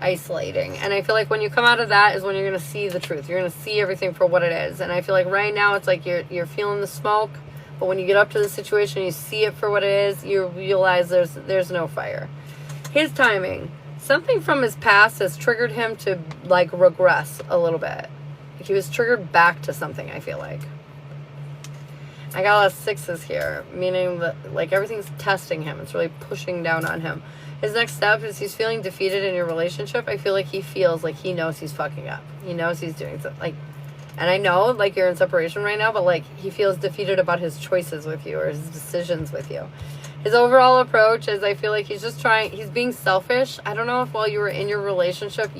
isolating. And I feel like when you come out of that is when you're going to see the truth. You're going to see everything for what it is. And I feel like right now it's like you're feeling the smoke. But when you get up to the situation, you see it for what it is, you realize there's no fire. His timing. Something from his past has triggered him to, like, regress a little bit. He was triggered back to something, I feel like. I got a lot of sixes here, meaning that, like, everything's testing him. It's really pushing down on him. His next step is he's feeling defeated in your relationship. I feel like he feels like he knows he's fucking up. He knows he's doing something, like... And I know, like, you're in separation right now, but, like, he feels defeated about his choices with you or his decisions with you. His overall approach is I feel like he's just he's being selfish. I don't know if while you were in your relationship,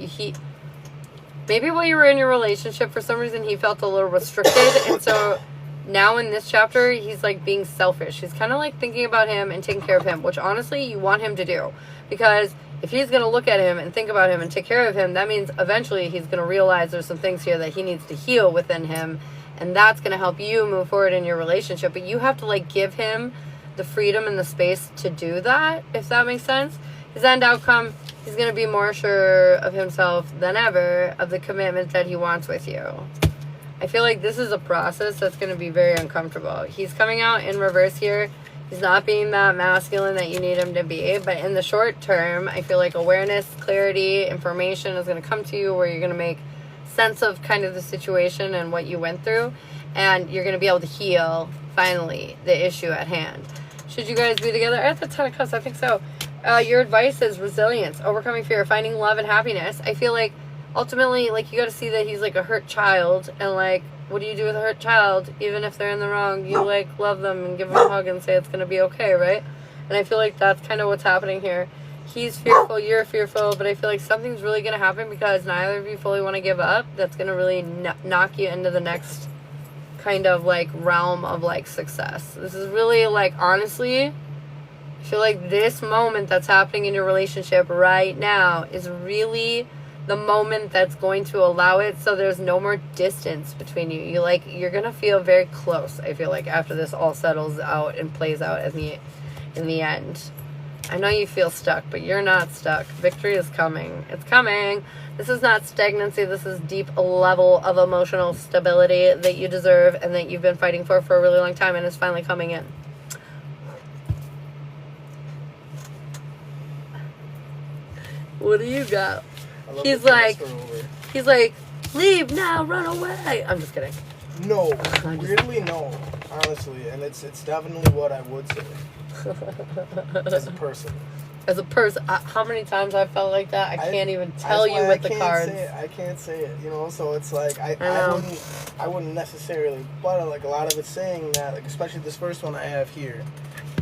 maybe while you were in your relationship, for some reason, he felt a little restricted. And so now in this chapter, he's, like, being selfish. He's kind of, like, thinking about him and taking care of him, which, honestly, you want him to do. Because if he's going to look at him and think about him and take care of him, that means eventually he's going to realize there's some things here that he needs to heal within him, and that's going to help you move forward in your relationship. But you have to, like, give him the freedom and the space to do that, if that makes sense. His end outcome, he's going to be more sure of himself than ever, of the commitment that he wants with you. I feel like this is a process that's going to be very uncomfortable. He's coming out in reverse here. He's not being that masculine that you need him to be. But in the short term, I feel like awareness, clarity, information is going to come to you where you're going to make sense of kind of the situation and what you went through. And you're going to be able to heal, finally, the issue at hand. Should you guys be together? At the 10 of Cups, I think so. Your advice is resilience, overcoming fear, finding love and happiness. I feel like, ultimately, like, you got to see that he's, like, a hurt child. And, like, what do you do with a hurt child? Even if they're in the wrong, you, like, love them and give them a hug and say it's going to be okay, right? And I feel like that's kind of what's happening here. He's fearful, you're fearful, but I feel like something's really going to happen because neither of you fully want to give up. That's going to really knock you into the next kind of, like, realm of, like, success. This is really, like, honestly, I feel like this moment that's happening in your relationship right now is really the moment that's going to allow it so there's no more distance between you. You're gonna feel very close, I feel like, after this all settles out and plays out in the end. I know you feel stuck, but you're not stuck. Victory is coming. It's coming. This is not stagnancy. This is deep level of emotional stability that you deserve and that you've been fighting for a really long time, and it's finally coming in. What do you got? He's like, leave now, run away. I'm just kidding. No, weirdly no, honestly, and it's definitely what I would say as a person. As a person, how many times I felt like that? I can't even tell you with the cards. I can't say it, you know. So it's like I wouldn't necessarily, but like a lot of it's saying that, like especially this first one I have here.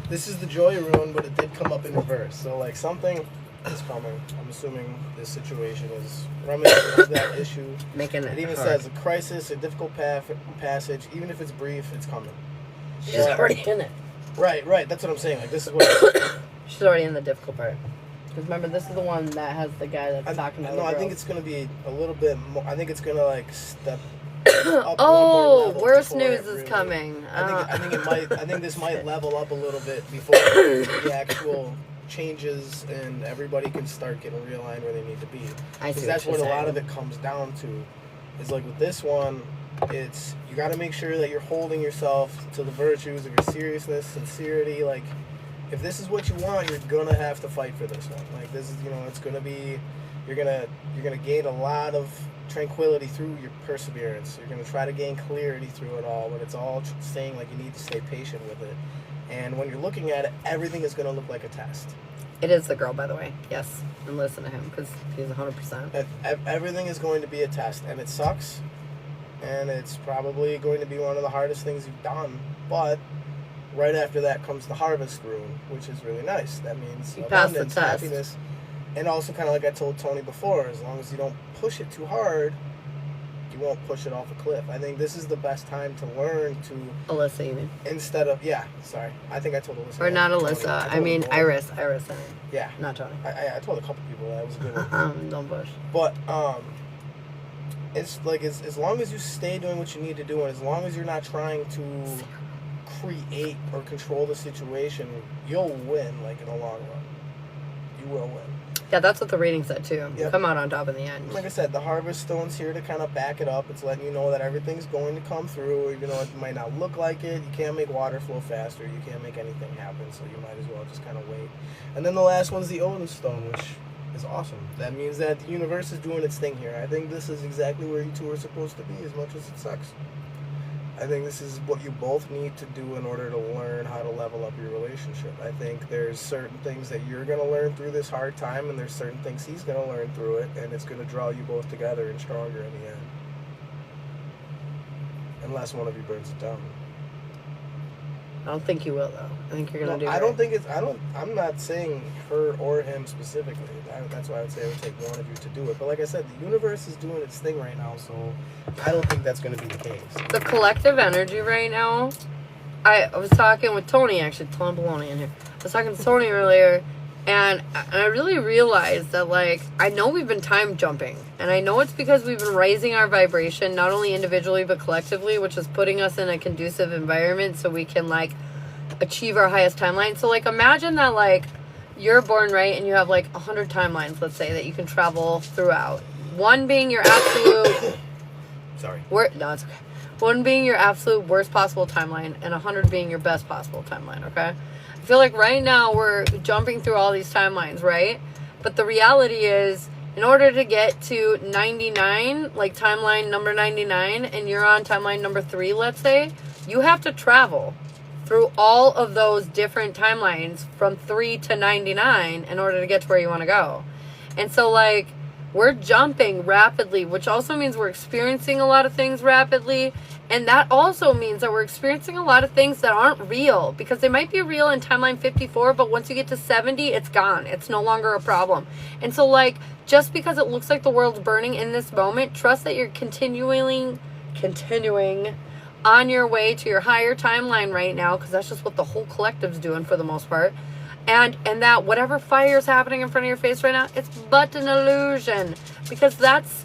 This is the Joy rune, but it did come up in reverse. So like something is coming. I'm assuming this situation is reminiscent of that issue. Making it even hard. says a crisis, a difficult passage. Even if it's brief, it's coming. She's already in it. Right. That's what I'm saying. Like this is what. She's already in the difficult part. Because remember, this is the one that has the guy that's talking about. No, I think it's gonna be a little bit more. I think it's gonna like step. Up oh, one more worse level news really, is coming. I think it might. I think this might level up a little bit before the actual changes and everybody can start getting realigned where they need to be. Because that's what a lot of it comes down to. Is like with this one, it's you got to make sure that you're holding yourself to the virtues of your seriousness, sincerity. Like, if this is what you want, you're gonna have to fight for this one. Like this is, it's gonna be, you're gonna gain a lot of tranquility through your perseverance. You're going to try to gain clarity through it all, but it's all saying like you need to stay patient with it. And when you're looking at it, everything is going to look like a test. It is the girl, by the way. Yes. And listen to him because he's 100%. Everything is going to be a test, and it sucks. And it's probably going to be one of the hardest things you've done. But right after that comes the harvest rune, which is really nice. That means you pass the abundance, test. happiness. And also, kind of like I told Tony before, as long as you don't push it too hard, you won't push it off a cliff. I think this is the best time to learn to... Alyssa, you mean? Instead of... Yeah, sorry. I think I told Alyssa. Or not Alyssa. I mean Iris. Iris. Yeah. Not Tony. I told a couple people that was a good one. Don't push. But, it's like, as long as you stay doing what you need to do, and as long as you're not trying to create or control the situation, you'll win, like, in the long run. You will win. Yeah, that's what the rating said, too. You Yep. come out on top in the end. Like I said, the Harvest Stone's here to kind of back it up. It's letting you know that everything's going to come through, even though it might not look like it. You can't make water flow faster. You can't make anything happen, so you might as well just kind of wait. And then the last one's the Odin Stone, which is awesome. That means that the universe is doing its thing here. I think this is exactly where you two are supposed to be, as much as it sucks. I think this is what you both need to do in order to learn how to level up your relationship. I think there's certain things that you're going to learn through this hard time, and there's certain things he's going to learn through it, and it's going to draw you both together and stronger in the end. Unless one of you burns it down. I don't think you will, though. I think you're going to do I it. don't think it's... I'm not saying her or him specifically. That's why I would say it would take one of you to do it. But like I said, the universe is doing its thing right now, so I don't think that's going to be the case. The collective energy right now, I was talking with Tony, actually, Tony Baloney in here. I was talking to Tony earlier, and I really realized that, like, I know we've been time jumping, and I know it's because we've been raising our vibration, not only individually, but collectively, which is putting us in a conducive environment so we can, like, achieve our highest timeline. So, like, imagine that, like, you're born, right, and you have, like, 100 timelines, let's say, that you can travel throughout. One being your absolute... Sorry. No, it's okay. One being your absolute worst possible timeline, and 100 being your best possible timeline, okay? I feel like right now we're jumping through all these timelines, right? But the reality is, in order to get to 99, like timeline number 99, and you're on timeline number 3, let's say, you have to travel through all of those different timelines from 3 to 99 in order to get to where you want to go. And so, like, we're jumping rapidly, which also means we're experiencing a lot of things rapidly. And that also means that we're experiencing a lot of things that aren't real, because they might be real in timeline 54, but once you get to 70, it's gone. It's no longer a problem. And so, like, just because it looks like the world's burning in this moment, trust that you're continuing on your way to your higher timeline right now, because that's just what the whole collective's doing for the most part. And that whatever fire is happening in front of your face right now, it's but an illusion, because that's,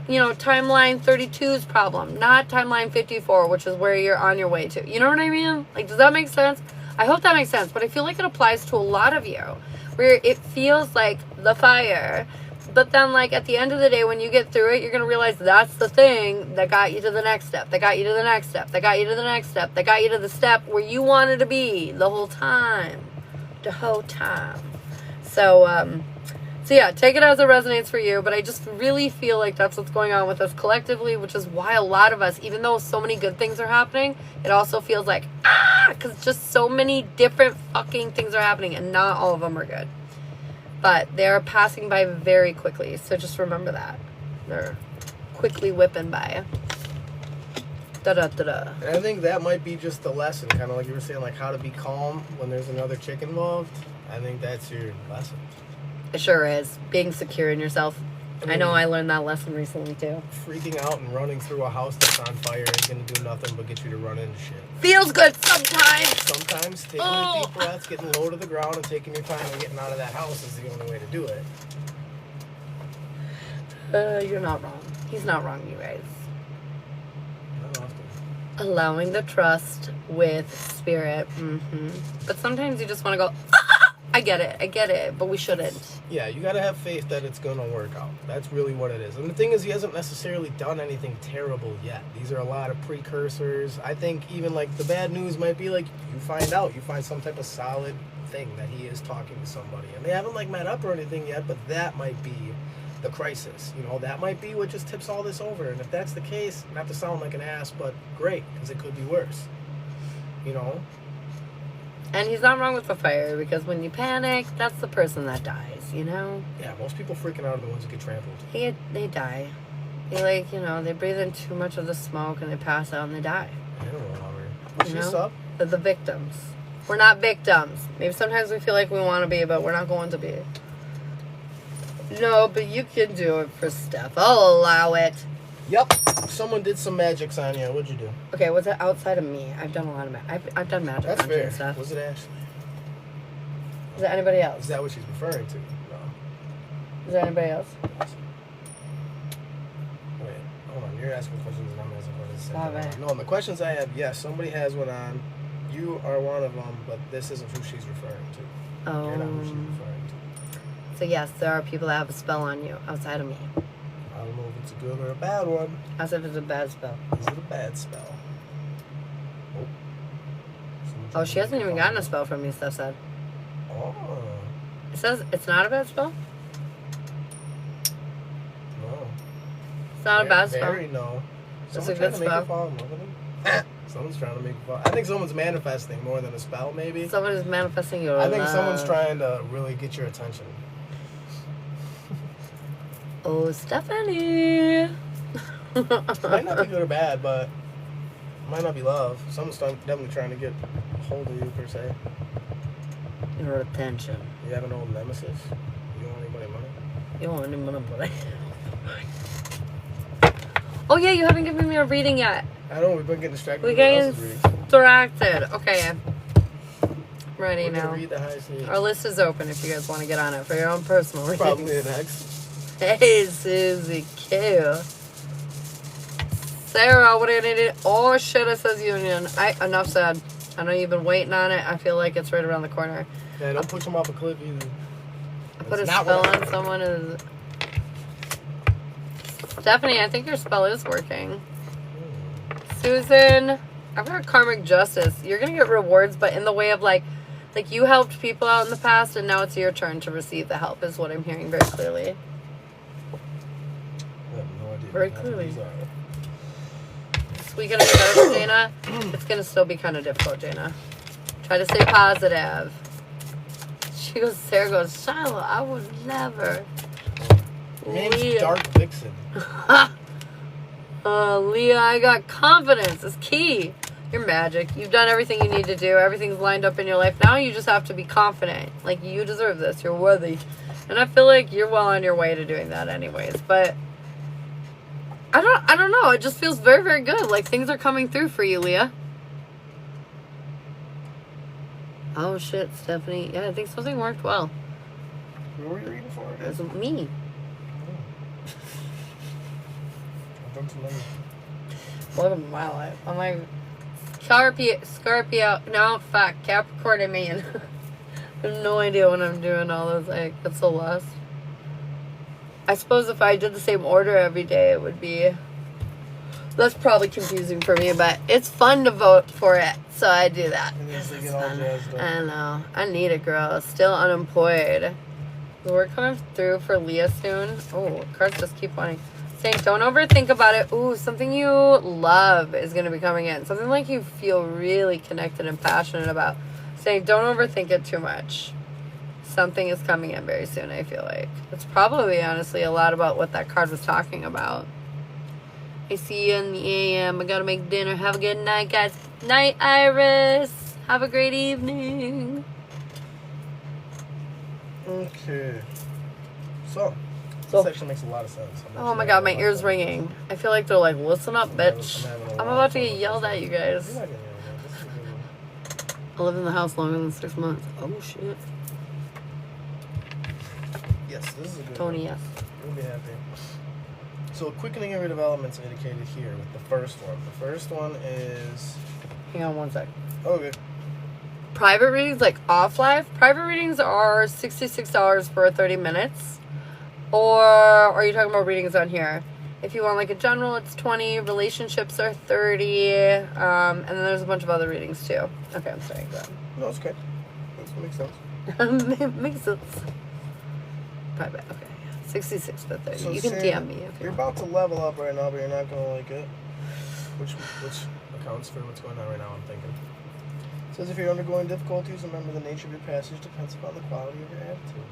you know, timeline 32's problem, not timeline 54, which is where you're on your way to. You know what I mean? Like, does that make sense? I hope that makes sense, but I feel like it applies to a lot of you, where it feels like the fire, but then, like, at the end of the day, when you get through it, you're going to realize that's the thing that got you to the next step, that got you to the next step, that got you to the next step, that got you to the step where you wanted to be the whole time. The whole time. So yeah, take it as it resonates for you, but I just really feel like that's what's going on with us collectively, which is why a lot of us, even though so many good things are happening, it also feels like, because just so many different fucking things are happening, and not all of them are good. But they're passing by very quickly, so just remember that. They're quickly whipping by. Da-da-da-da. And I think that might be just the lesson, kind of like you were saying, like how to be calm when there's another chick involved. I think that's your lesson. It sure is. Being secure in yourself. I know I learned that lesson recently, too. Freaking out and running through a house that's on fire ain't gonna do nothing but get you to run into shit. Feels good sometimes. Sometimes taking a deep breaths, getting low to the ground, and taking your time and getting out of that house is the only way to do it. You're not wrong. He's not wrong, you guys. Not often. Allowing the trust with spirit. But sometimes you just want to go, I get it, but we shouldn't. Yeah, you gotta have faith that it's gonna work out. That's really what it is. And the thing is, he hasn't necessarily done anything terrible yet. These are a lot of precursors. I think even like the bad news might be like you find some type of solid thing that he is talking to somebody, and they haven't like met up or anything yet, but that might be the crisis. You know, that might be what just tips all this over. And if that's the case, not to sound like an ass, but great, because it could be worse. You know? And he's not wrong with the fire, because when you panic, that's the person that dies, you know? Yeah, most people freaking out are the ones that get trampled. They die. They breathe in too much of the smoke and they pass out and they die. I don't know, Howard. Was she sub? They're the victims. We're not victims. Maybe sometimes we feel like we want to be, but we're not going to be. No, but you can do it for Steph. I'll allow it. Yep. Someone did some magics on you. What'd you do? Okay, was it outside of me? I've done a lot of magic. I've done magic That's on you fair. and stuff. Was it Ashley? Is there anybody else? Is that what she's referring to? No. Is there anybody else? Wait, hold on. You're asking questions and I'm asking questions. Stop it. No, the questions I have, yes, somebody has one on. You are one of them, but this isn't who she's referring to. You're not who she's referring to. So yes, there are people that have a spell on you outside of me. I don't know if it's a good or a bad one. As if it's a bad spell. Is it a bad spell? Oh, she hasn't even gotten a spell from me, Steph said. Oh. It says it's not a bad spell? No. It's not a bad spell. Very no. It's a good spell. Someone's trying to make a fall. I think someone's manifesting more than a spell, maybe. Someone is manifesting your I think love. someone's trying to really get your attention. Oh, Stephanie. It might not be good or bad, but it might not be love. Someone's definitely trying to get a hold of you, per se. Your attention. You have an old nemesis? You don't want anybody money? You don't want any money. Oh, yeah, you haven't given me a reading yet. I know, we've been getting distracted. We get distracted. Okay. I'm ready We're now. read the high stage. Our list is open if you guys want to get on it for your own personal reading. Probably an ex. Hey, Susie Q. Sarah, what are you going to do? Oh, shit, it says union. Enough said. I know you've been waiting on it. I feel like it's right around the corner. Yeah, don't push them off a cliff either. I put a spell on someone. Stephanie, I think your spell is working. Susan, I've got karmic justice. You're going to get rewards, but in the way of like you helped people out in the past, and now it's your turn to receive the help, is what I'm hearing very clearly. I have no idea. Very clearly. This week gonna be better for Jana. It's gonna still be kind of difficult, Jana. Try to stay positive. She goes, Sarah goes, Shiloh, I would never. Name's Dark Vixen. Leah, I got confidence. It's key. You're magic. You've done everything you need to do. Everything's lined up in your life. Now you just have to be confident. Like, you deserve this. You're worthy. And I feel like you're well on your way to doing that anyways. But I don't know. It just feels very, very good. Like, things are coming through for you, Leah. Oh, shit, Stephanie. Yeah, I think something worked well. Who were you reading for? It was me. I've done too many. Welcome to my life. I'm like, Scorpio. No, fuck. Capricorn, I mean. I have no idea when I'm doing all those. Like, it's so lost. I suppose if I did the same order every day, it would be... That's probably confusing for me, but it's fun to vote for it, so I do that. And then they It's get all fun. jazzed up. I know. I need it, girl. Still unemployed. We're coming through for Leah soon. Oh, cards just keep wanting. Saying don't overthink about it. Ooh, something you love is going to be coming in. Something like you feel really connected and passionate about. Saying don't overthink it too much. Something is coming in very soon, I feel like. It's probably, honestly, a lot about what that card was talking about. I see you in the AM. I gotta make dinner. Have a good night, guys. Night, Iris. Have a great evening. Okay. So this actually makes a lot of sense. Oh my god, my ears ringing. I feel like they're like, listen up, bitch. I'm about to get yelled at, you guys. You're not getting yelled at. This is a good one. I lived in the house longer than 6 months. Oh shit. Yes, this is a good Tony, one. yes. You'll be happy. So quickening of your developments indicated here with the first one. The first one is... Hang on one sec. Okay. Private readings, like off live. Private readings are $66 for 30 minutes. Or are you talking about readings on here? If you want like a general, it's 20. Relationships are 30. And then there's a bunch of other readings too. Okay, I'm sorry. Go ahead. No, it's okay. That makes sense. It makes sense. Private, okay. 66 to 30. So you can Sam, DM me if you you're want. about to level up right now, but you're not gonna like it. Which accounts for what's going on right now, I'm thinking. It says if you're undergoing difficulties, remember the nature of your passage depends upon the quality of your attitude,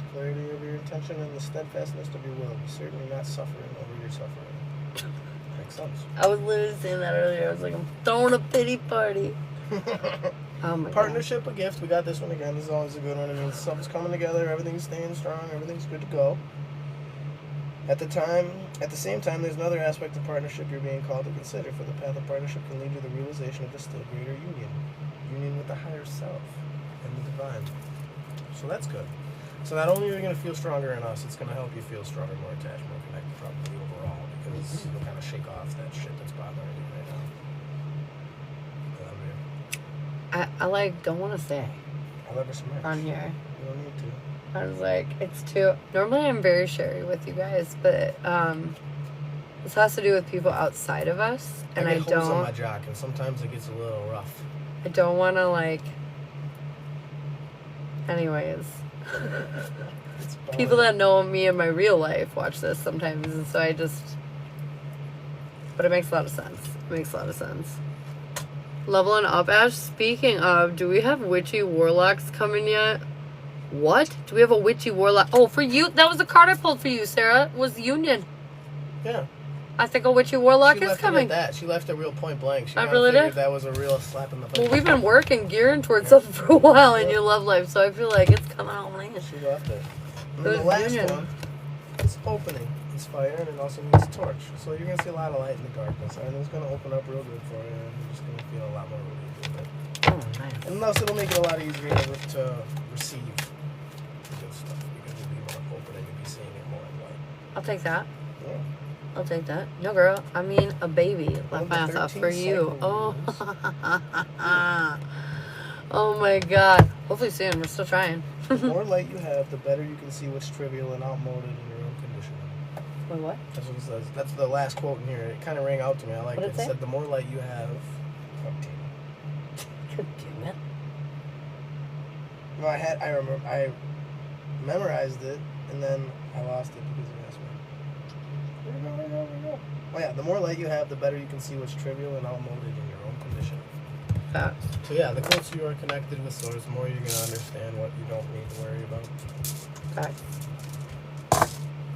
the clarity of your intention, and the steadfastness of your will. Be certain you're not suffering over your suffering. Makes sense. I was literally saying that earlier. I was like, I'm throwing a pity party. Oh my Partnership, a gift. We got this one again. This is always a good one. It means stuff's coming together. Everything's staying strong. Everything's good to go. At the same time, there's another aspect of partnership you're being called to consider. For the path of partnership can lead to the realization of a still greater union with the higher self and the divine. So that's good. So not only are you going to feel stronger in us, it's going to help you feel stronger, more attached, more connected, probably overall, because you'll kind of shake off that shit that's bothering you right now. I like don't want to stay I love her so much. on here. You don't need to. I was like, it's too. Normally, I'm very sherry with you guys, but this has to do with people outside of us, and I get holes on don't. my jock, and sometimes it gets a little rough. I don't want to like. Anyways, It's people that know me in my real life watch this sometimes, and so I just. But it makes a lot of sense. It makes a lot of sense. Leveling up, Ash. Speaking of, do we have witchy warlocks coming yet? What? Do we have a witchy warlock? Oh, for you? That was the card I pulled for you, Sarah. Was Union. Yeah. I think a witchy warlock She is left coming. it at that. She left it real point blank. She I kinda really figured did? that was a real slap in the face. Well, we've been working, gearing towards something for a while in your love life, so I feel like it's coming on in. She left it. And Good the last union. one is opening. It's fire, and it also means torch. So you're going to see a lot of light in the darkness, and it's going to open up real good for you, and you're just going to feel a lot more relief with it. Oh, nice. And also, it'll make it a lot easier to receive the good stuff, because you'll be more open and you'll be seeing it more in light. I'll take that. Yeah. I'll take that. No, girl. I mean, a baby. One Left of my the ass off 13 for you. cycle Oh. Oh my god. Hopefully soon. We're still trying. The more light you have, the better you can see what's trivial and outmoded in your own condition. Wait, what? That's what it says. That's the last quote in here. It kind of rang out to me. I liked What'd it. it It say? said, the more light you have... God damn it. No, I memorized it, and then I lost it because you asked me. Where'd it go? Oh yeah, the more light you have, the better you can see what's trivial and outmoded in your own condition. Facts. So yeah, the closer you are connected with Source, the more you're going to understand what you don't need to worry about. Facts.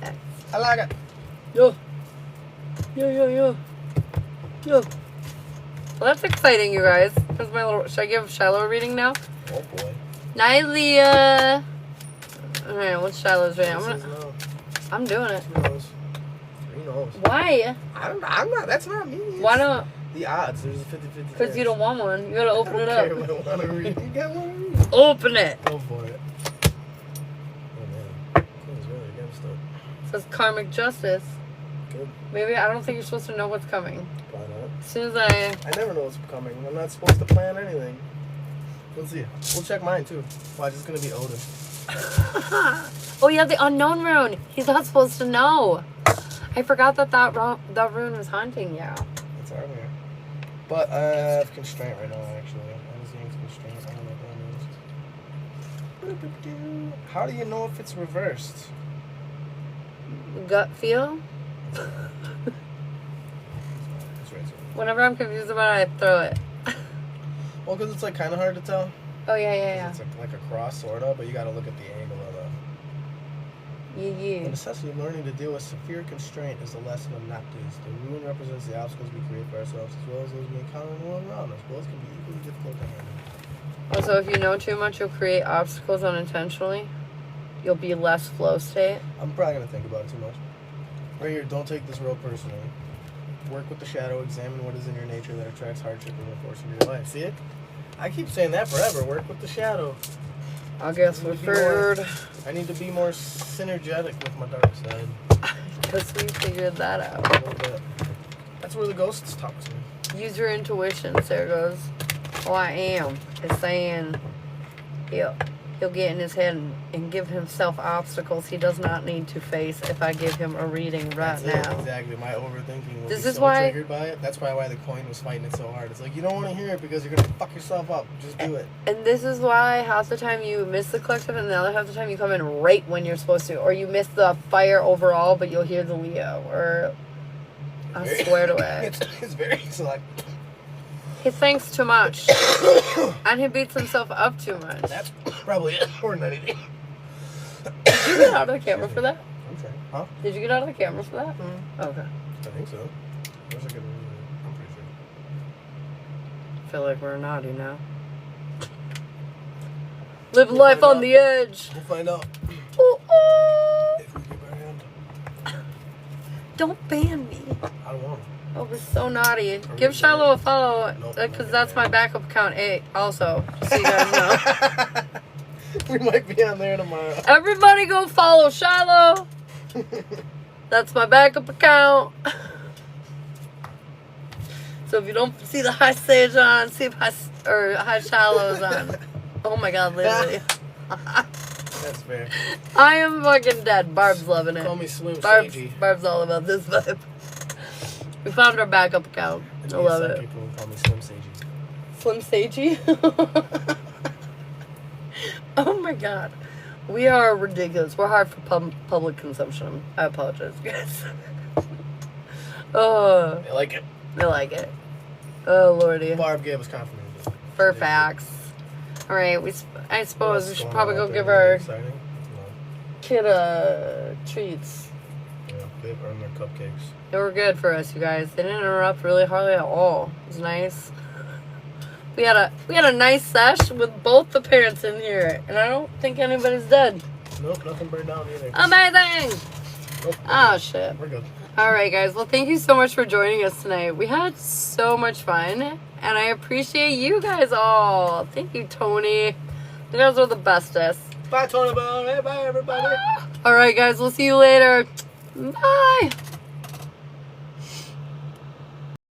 Facts. I like it. Yo. Yo. Well, that's exciting, you guys. Here's my little. Should I give Shiloh a reading now? Oh boy. Nylia. Alright, what's Shiloh's reading? This is no. I'm doing it. Who knows? Who knows? Why? I'm not. That's not me. Why don't? The odds. There's a 50-50 Because you don't want one. You gotta open it I up. don't want to read. You got one to read. Open it. Go for it. Oh man. Queen's really against it. It says karmic justice. Good. Maybe I don't think you're supposed to know what's coming. Why not? As soon as I. I never know what's coming. I'm not supposed to plan anything. Let's see. We'll check mine too. Watch, it's gonna be Odin. Oh yeah, the unknown rune. He's not supposed to know. I forgot that rune was haunting you. It's our mirror. But I have constraint right now, actually. I was using constraint. I don't know what that means. How do you know if it's reversed? Gut feel. It's right. Whenever I'm confused about it, I throw it. Well, because it's like kind of hard to tell. Oh yeah. 'Cause it's like a cross, sort of, but you got to look at the angle of the. The Yeah. necessity of learning to deal with severe constraint is the lesson of Noctis. The rune represents the obstacles we create for ourselves as well as those we encounter in the world around us. Both can be equally difficult to handle. Also, if you know too much, you'll create obstacles unintentionally. You'll be less flow state. I'm probably going to think about it too much. Right here, don't take this road personally. Work with the shadow, examine what is in your nature that attracts hardship and reinforces your life. See it? I keep saying that forever. Work with the shadow. I guess we're third. I need to be more synergetic with my dark side. Guess we figured that A out. little bit. That's where the ghosts talk to me. Use your intuition, Sarah goes. Oh, I am. It's saying, yep. He'll get in his head and give himself obstacles he does not need to face if I give him a reading right That's it, now. exactly. My overthinking will This be is so why- triggered by it. That's probably why the coin was fighting it so hard. It's like, you don't want to hear it because you're going to fuck yourself up. Just do it. And this is why half the time you miss the collective and the other half the time you come in right when you're supposed to. Or you miss the fire overall, but you'll hear the Leo. Or I swear to it. It's very select. He thinks too much. And he beats himself up too much. That's probably it. Or than anything. Did you get out of the camera for that? I'm sorry. Huh? Did you get out of the camera for that? Mm-hmm. Okay. I think so. Wish I could remember. I'm pretty sure. I feel like we're naughty now. Live life on the edge. We'll find out Ooh, ooh. if we get banned. Don't ban me. I don't want Oh, it was so naughty. we Give Shiloh a follow, Nope, because not that's gonna my backup account. Also, just so you guys know. to. We might be on there tomorrow. Everybody go follow Shiloh. That's my backup account. So if you don't see the high stage on, see if high Shiloh's on. Oh my God, literally. That's fair. I am fucking dead. Barb's loving it. Call me Slim Sagey. Barb's all about this vibe. We found our backup account. I love it. People will call me Slim Sagey. Slim Sagey. Oh my God. We are ridiculous. We're hard for public consumption. I apologize, guys. Oh, I like it. I like it. Oh, Lordy. Barb gave us confirmation. For facts. All right, I suppose we What's should going probably on go out give there? our Anything exciting? kid treats. No. Yeah, they've earned their cupcakes. They were good for us, you guys. They didn't interrupt really hardly at all. It was nice. We had a nice sesh with both the parents in here, and I don't think anybody's dead. Nope, nothing burned down either. Amazing! Nope, Oh shit. we're good. All right, guys. Well, thank you so much for joining us tonight. We had so much fun, and I appreciate you guys all. Thank you, Tony. You guys are the bestest. Bye, Tony Bone. Hey, bye, everybody. All right, guys. We'll see you later. Bye.